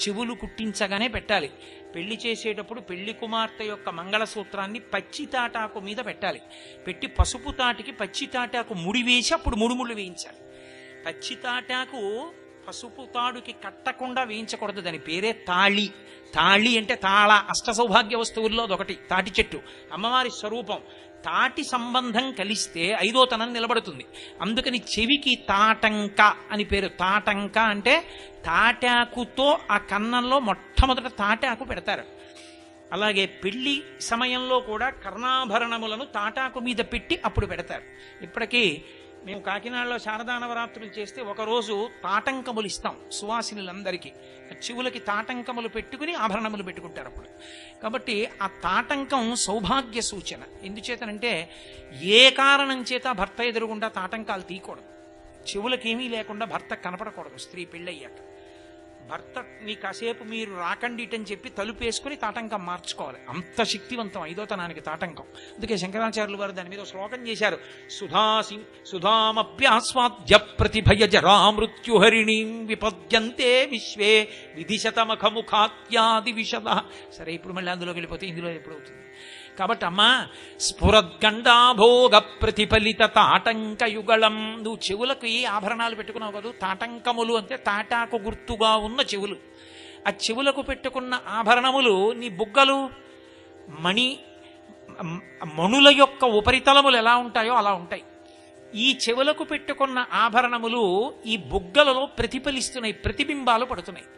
చెవులు కుట్టించగానే పెట్టాలి. పెళ్లి చేసేటప్పుడు పెళ్లి కుమార్తె యొక్క మంగళసూత్రాన్ని పచ్చి తాటాకు మీద పెట్టాలి. పెట్టి పసుపు తాటికి పచ్చి తాటాకు ముడి వేసి అప్పుడు ముడుముళ్ళు వేయించాలి. పచ్చి తాటాకు పసుపు తాడుకి కట్టకుండా వేయించకూడదు, దాని పేరే తాళి. తాళి అంటే తాళ, అష్ట సౌభాగ్య వస్తువుల్లో ఒకటి తాటి చెట్టు, అమ్మవారి స్వరూపం. తాటి సంబంధం కలిస్తే 5వ తనం నిలబడుతుంది. అందుకని చెవికి తాటంక అని పేరు. తాటంక అంటే తాటాకుతో ఆ కన్నంలో మొట్టమొదట తాటాకు పెడతారు. అలాగే పెళ్లి సమయంలో కూడా కర్ణాభరణములను తాటాకు మీద పెట్టి అప్పుడు పెడతారు. ఇప్పటికీ మేము కాకినాడలో శారదా నవరాత్రులు చేస్తే ఒకరోజు తాటంకములు ఇస్తాం సువాసినులందరికీ. చెవులకి తాటంకములు పెట్టుకుని ఆభరణములు పెట్టుకుంటారు అప్పుడు. కాబట్టి ఆ తాటంకం సౌభాగ్య సూచన. ఎందుచేతనంటే ఏ కారణం చేత భర్త ఎదురుగుండా తాటంకాలు తీయకూడదు. చెవులకేమీ లేకుండా భర్త కనపడకూడదు స్త్రీ పెళ్ళయ్యాక. భర్తని కాసేపు మీరు రాకండిటని చెప్పి తలుపేసుకుని తాటంకం మార్చుకోవాలి. అంత శక్తివంతం 5వ తనానికి తాటంకం. అందుకే శంకరాచార్యులు వారు దాని మీద శ్లోకం చేశారు. సుధామప్యాస్వాద్య ప్రతిభయ జరామృత్యుహరిణీం విపద్యంతే విశ్వే విధిశతమఖముఖాత్యాది విషద. సరే ఇప్పుడు మళ్ళీ అందులోకి వెళ్ళిపోతే ఇందులో ఎప్పుడవుతుంది? కాబట్టి అమ్మా స్ఫురద్గండాభోగ ప్రతిఫలిత తాటంకయుగళం. నువ్వు చెవులకు ఏ ఆభరణాలు పెట్టుకున్నావు కదా, తాటంకములు అంటే తాటాకు గుర్తుగా ఉన్న చెవులు. ఆ చెవులకు పెట్టుకున్న ఆభరణములు నీ బుగ్గలు మణుల యొక్క ఉపరితలములు ఎలా ఉంటాయో అలా ఉంటాయి. ఈ చెవులకు పెట్టుకున్న ఆభరణములు ఈ బుగ్గలలో ప్రతిఫలిస్తున్నాయి, ప్రతిబింబాలు పడుతున్నాయి.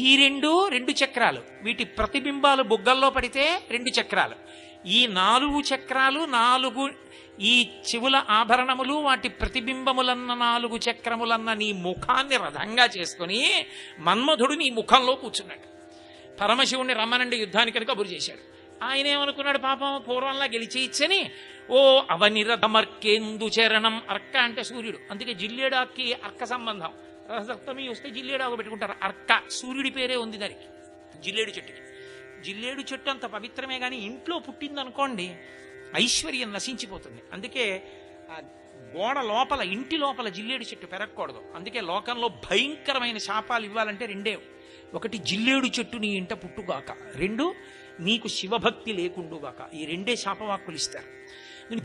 ఈ 2 చక్రాలు, వీటి ప్రతిబింబాలు బుగ్గల్లో పడితే 2 చక్రాలు. ఈ 4 చక్రాలు 4 ఈ చెవుల ఆభరణములు వాటి ప్రతిబింబములన్న 4 చక్రములన్న నీ ముఖాన్ని రథంగా చేసుకుని మన్మధుడు నీ ముఖంలో కూర్చున్నాడు. పరమశివుణ్ణి రమ్మనండి యుద్ధానికి కనుక కబురు చేశాడు. ఆయన ఏమనుకున్నాడు, పాపం పూర్వంలా గెలిచేయచ్చని ఓ అవనిరథమర్కేందు చరణం. అర్క అంటే సూర్యుడు, అందుకే జిల్లేడాకి అర్క సంబంధం. రథసప్తమి వస్తే జిల్లేడాకు పెట్టుకుంటారు. అర్క సూర్యుడి పేరే ఉంది దానికి. జిల్లేడు చెట్టుకి, జిల్లేడు చెట్టు అంత పవిత్రమే, కానీ ఇంట్లో పుట్టిందనుకోండి ఐశ్వర్యం నశించిపోతుంది. అందుకే గోడ లోపల, ఇంటి లోపల జిల్లేడు చెట్టు పెరగకూడదు. అందుకే లోకంలో భయంకరమైన శాపాలు ఇవ్వాలంటే 2. ఒకటి జిల్లేడు చెట్టు నీ ఇంట పుట్టుగాక, 2 నీకు శివభక్తి లేకుండుగాక. ఈ 2 శాపవాక్కులు ఇస్తారు.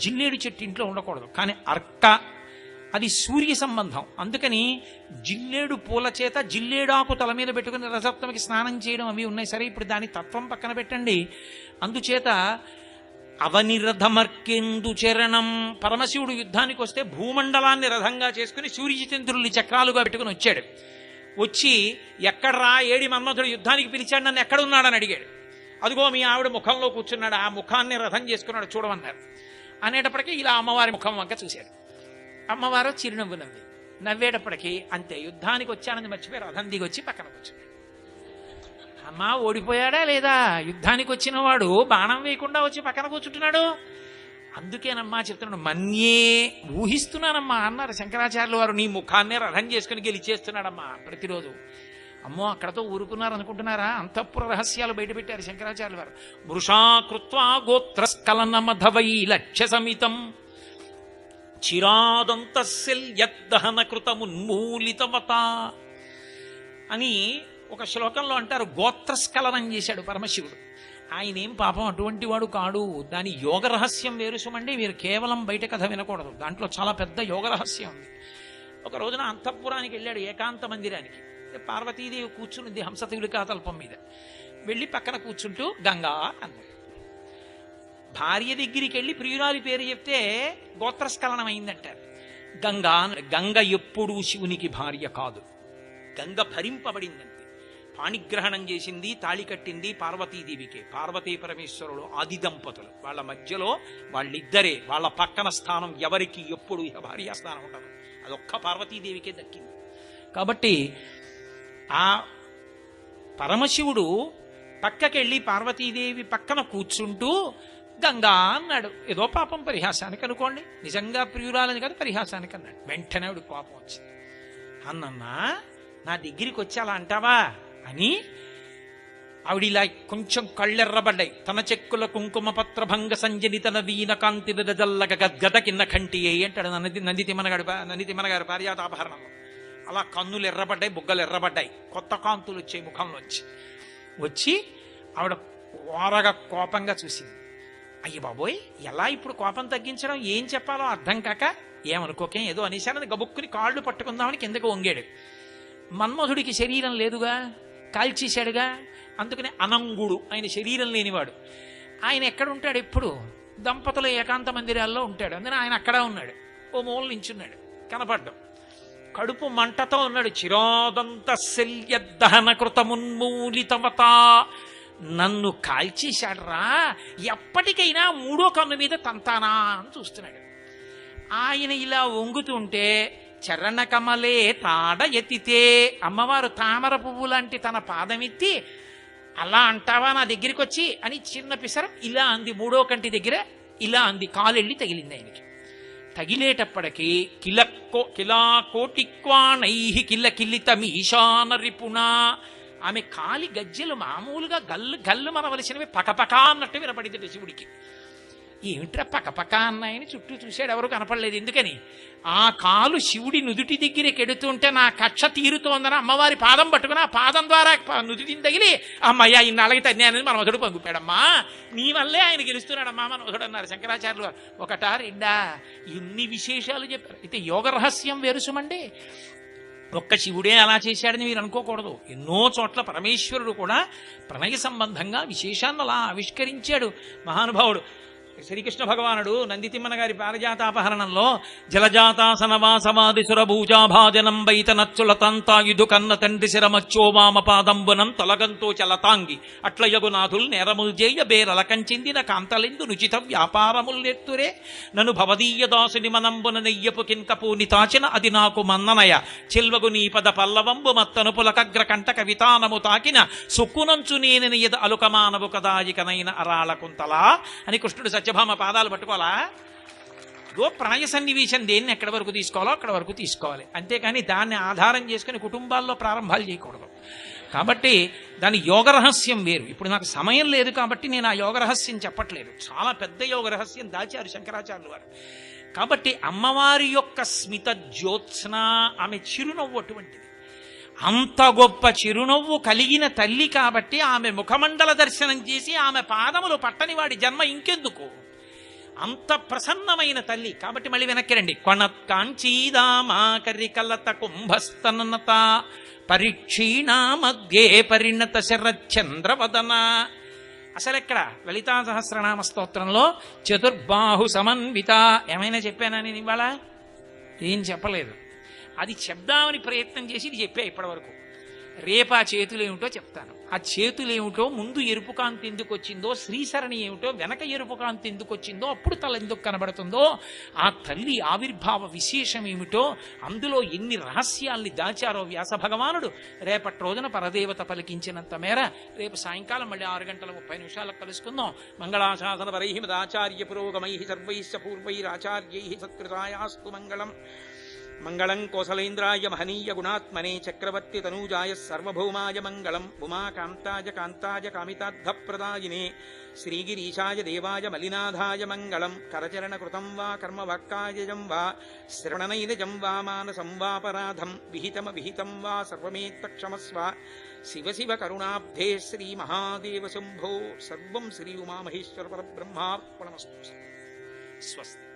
జిల్లేడు చెట్టు ఇంట్లో ఉండకూడదు. కానీ అర్క అది సూర్య సంబంధం. అందుకని జిల్లేడు పూల చేత జిల్లేడాకు తల మీద పెట్టుకుని రసప్తమికి స్నానం చేయడం అవి ఉన్నాయి. సరే, ఇప్పుడు దాని తత్వం పక్కన పెట్టండి. అందుచేత అవనిరథమర్కెందు చరణం, పరమశివుడు యుద్ధానికి వస్తే భూమండలాన్ని రథంగా చేసుకుని సూర్యచంద్రుల్ని చక్రాలుగా పెట్టుకుని వచ్చాడు. వచ్చి ఎక్కడరా ఏడి మన్మధుడు యుద్ధానికి పిలిచాడు, నన్ను ఎక్కడున్నాడని అడిగాడు. అదిగో మీ ఆవిడ ముఖంలో కూర్చున్నాడు, ఆ ముఖాన్ని రథం చేసుకున్నాడు చూడమన్నారు. అనేటప్పటికీ ఇలా అమ్మవారి ముఖం వంక చూశాడు. అమ్మవారు చిరునవ్వు నవ్వేటప్పటికీ అంతే, యుద్ధానికి వచ్చానని మర్చిపోయి రథం దిగి వచ్చి పక్కన కూర్చున్నాడు. అమ్మ ఓడిపోయాడా లేదా? యుద్ధానికి వచ్చిన వాడు బాణం వేయకుండా వచ్చి పక్కన కూర్చుంటున్నాడు. అందుకేనమ్మా చెప్తున్నాడు, మన్యే ఊహిస్తున్నానమ్మా అన్నారు శంకరాచార్యులు వారు. నీ ముఖాన్నే రథం చేసుకుని గెలిచేస్తున్నాడమ్మా ప్రతిరోజు. అమ్మో, అక్కడతో ఊరుకున్నారు అనుకుంటున్నారా? అంతఃపుర రహస్యాలు బయటపెట్టారు శంకరాచార్యులు వారు. వృషా కృత్వా గోత్రస్కలన మధవై లక్ష్య సమితం చిరాదంతశల్యద్దహన కృతమున్మూలితవత అని ఒక శ్లోకంలో అంటారు. గోత్రస్ఖలనం చేశాడు పరమశివుడు. ఆయనేం పాపం అటువంటి వాడు కాడు. దాని యోగ రహస్యం వేరుసుమండి. మీరు కేవలం బయట కథ వినకూడదు, దాంట్లో చాలా పెద్ద యోగ రహస్యం ఉంది. ఒక రోజున అంతఃపురానికి వెళ్ళాడు, ఏకాంత మందిరానికి. పార్వతీదేవి కూర్చునింది హంసతూలికా తల్పం మీద. వెళ్ళి పక్కన కూర్చుంటూ గంగా అన్నాడు. భార్య దగ్గరికి వెళ్ళి ప్రియురాలి పేరు చెప్తే గోత్రస్ఖలనం అయిందంటారు. గంగా, గంగ ఎప్పుడూ శివునికి భార్య కాదు. గంగ భరింపబడిందంతే. పాణిగ్రహణం చేసింది, తాళి కట్టింది పార్వతీదేవికే. పార్వతీ పరమేశ్వరుడు ఆది దంపతులు. వాళ్ళ మధ్యలో వాళ్ళిద్దరే. వాళ్ళ పక్కన స్థానం ఎవరికి ఎప్పుడు భార్య స్థానం ఉండదు. అదొక్క పార్వతీదేవికే దక్కింది. కాబట్టి ఆ పరమశివుడు పక్కకెళ్ళి పార్వతీదేవి పక్కన కూర్చుంటూ గంగా అన్నాడు. ఏదో పాపం పరిహాసానికి అనుకోండి, నిజంగా ప్రియురాలని కాదు, పరిహాసానికి అన్నాడు. వెంటనే ఆవిడ కోపం వచ్చింది. అన్నన్నా, నా దగ్గరికి వచ్చి అలా అంటావా అని ఆవిడ ఇలా కొంచెం కళ్ళెర్రబడ్డాయి. తన చెక్కుల కుంకుమ పత్ర భంగ సంజనిత నవీన కాంతి జల్లగ గద్గద కిన్న కంటి అంటాడు నందితిమ్మనగారు పారిజాతాపహరణంలో. అలా కన్నులు ఎర్రబడ్డాయి, బుగ్గలు ఎర్రబడ్డాయి, కొత్త కాంతులు వచ్చాయి ముఖంలోంచి. వచ్చి ఆవిడ ఓరగా కోపంగా చూసింది. అయ్య బాబోయ్, ఎలా ఇప్పుడు కోపం తగ్గించడం, ఏం చెప్పాలో అర్థం కాక, ఏమనుకోకే ఏదో అనేశానని గబుక్కుని కాళ్ళు పట్టుకుందామని కిందకు వంగాడు. మన్మధుడికి శరీరం లేదుగా, కాల్చేశాడుగా. అందుకని అనంగుడు, ఆయన శరీరం లేనివాడు. ఆయన ఎక్కడుంటాడు? ఎప్పుడు దంపతుల ఏకాంత మందిరాల్లో ఉంటాడు. అందుకని ఆయన అక్కడ ఉన్నాడు. ఓ మూల నించున్నాడు, కనపడ్డం. కడుపు మంటతో ఉన్నాడు. చిరాదంత శల్యద్దహన కృతమున్మూలితవత, నన్ను కాల్చేశాడ్రా, ఎప్పటికైనా మూడో కన్ను మీద తంతానా అని చూస్తున్నాడు. ఆయన ఇలా వంగుతుంటే చరణ కమలే తాడ ఎత్తితే, అమ్మవారు తామర పువ్వు లాంటి తన పాదమెత్తి, అలా అంటావా నా దగ్గరికి వచ్చి అని చిన్న పిసరం ఇలా అంది. మూడో కంటి దగ్గర ఇలా అంది. కాలెళ్ళి తగిలింది ఆయనకి. తగిలేటప్పటికీ కిలా కోటిక్వాణై కిల్ల కిల్లితమీశాన రిపుణ, ఆమె కాలి గజ్జెలు మామూలుగా గల్లు మనవలసినవి పకపకా అన్నట్టు వినపడింది శివుడికి. ఏమిట్రా పకపక అన్నాయని చుట్టూ చూశాడు, ఎవరు కనపడలేదు. ఎందుకని? ఆ కాలు శివుడి నుదుటి దగ్గరికి ఎడుతుంటే నా కక్ష తీరుతోందని అమ్మవారి పాదం పట్టుకుని ఆ పాదం ద్వారా నుదుటిని తగిలి, అమ్మయ్య ఇన్నాళ్ళకి తన్నానని మన్మధుడు పంగుపాడమ్మా, నీ వల్లే ఆయన గెలుస్తున్నాడమ్మా మన్మధుడు అన్నారు శంకరాచార్యులు వారు. ఒకటా రెండా, ఇన్ని విశేషాలు చెప్పారు. అయితే యోగ రహస్యం వేరుసుమండి. ఒక్క శివుడే అలా చేశాడని మీరు అనుకోకూడదు. ఎన్నో చోట్ల పరమేశ్వరుడు కూడా ప్రణయ సంబంధంగా విశేషాన్ని అలా ఆవిష్కరించాడు మహానుభావుడు. శ్రీకృష్ణ భగవానుడు నందితిమ్మన గారి పారిజాతాపహరణంలో జలజాతాసనవాసమాది సురభూజాభాజనం బైత నచ్చులతంతాయుధు కన్న తండ్రి శిరమచ్చోవామ పాదంబునం తొలగంతో చలతాంగి అట్లయగు నాథుల్ నేరముల్ జేయ బేరల కంచిందిన కాంతలెందు నుచిత వ్యాపారముల్ నెత్తురే నన్ను భవదీయ దాసుని మనంబున నెయ్యపు కింకపూని తాచిన అది నాకు మన్ననయ చెల్వగు నీ పద పల్లవంబు మత్తను పులకగ్ర కంట కవితానము తాకిన సుక్కునంచు నేనని ఎద అలుకమానవు కదాయికనైన అరాళ కుంతలా అని కృష్ణుడు సత్యభామ పాదాలు పట్టుకోవాలా? ప్రణయ సన్నివేశం దేన్ని ఎక్కడి వరకు తీసుకోవాలో అక్కడ వరకు తీసుకోవాలి, అంతేకాని దాన్ని ఆధారం చేసుకుని కుటుంబాల్లో ప్రారంభాలు చేయకూడదు. కాబట్టి దాని యోగ రహస్యం వేరు. ఇప్పుడు నాకు సమయం లేదు కాబట్టి నేను ఆ యోగ రహస్యం చెప్పట్లేదు. చాలా పెద్ద యోగ రహస్యం దాచారు శంకరాచార్యులు వారు. కాబట్టి అమ్మవారి యొక్క స్మిత జ్యోత్స్న, ఆమె చిరునవ్వు అటువంటిది. అంత గొప్ప చిరునవ్వు కలిగిన తల్లి కాబట్టి ఆమె ముఖమండల దర్శనం చేసి ఆమె పాదములు పట్టని వాడి జన్మ ఇంకెందుకు? అంత ప్రసన్నమైన తల్లి. కాబట్టి మళ్ళీ వెనక్కి రండి. కొణత్కాంచీదామా కర్రికలత కుంభస్తనత పరిక్షీణా మధ్యే పరిణత శరచంద్రవదన. అసలెక్కడ లలితా సహస్రనామ స్తోత్రంలో చతుర్బాహు సమన్విత ఏమైనా చెప్పానా నేను ఇవాళ? ఏం చెప్పలేదు. అది చెప్దామని ప్రయత్నం చేసి ఇది చెప్పా ఇప్పటి వరకు. రేపు ఆ చేతులు ఏమిటో చెప్తాను. ఆ చేతులు ఏమిటో, ముందు ఎరుపు కాంతి ఎందుకు వచ్చిందో, శ్రీసరణి ఏమిటో, వెనక ఎరుపు కాంతి ఎందుకు వచ్చిందో, అప్పుడు తల ఎందుకు కనబడుతుందో, ఆ తల్లి ఆవిర్భావ విశేషం ఏమిటో, అందులో ఎన్ని రహస్యాల్ని దాచారో వ్యాస భగవానుడు రేపటి రోజున పరదేవత పలికించినంత మేర రేపు సాయంకాలం మళ్ళీ 6:30 కలుసుకుందాం. మంగళాశాసన వరై మదాచార్య పురోగమై సర్వైశ్చ పూర్వైరాచార్యై సత్కృతాయాస్తు మంగళం. మంగళం కోసలేంద్రాయ మహనీయ గుణాత్మనే చక్రవర్తి తనూజాయ సర్వభౌమాయ మంగళం. ఉమాకాంతాయ కాంతాయ కామితార్థప్రదాయినే శ్రీగిరీశాయ దేవాయ మలినాథాయ మంగళం. కరచరణ కృతం వా కర్మవాక్కాయజం వా శ్రవణనైనజం వా మానసం వాపరాధం విహితం వా సర్వమేత్తక్షమస్వ. శివ శివ కరుణాబ్ధే శ్రీ మహాదేవ శంభో. సర్వం శ్రీ ఉమామహేశ్వర పరబ్రహ్మార్పణమస్తు. స్వస్తి.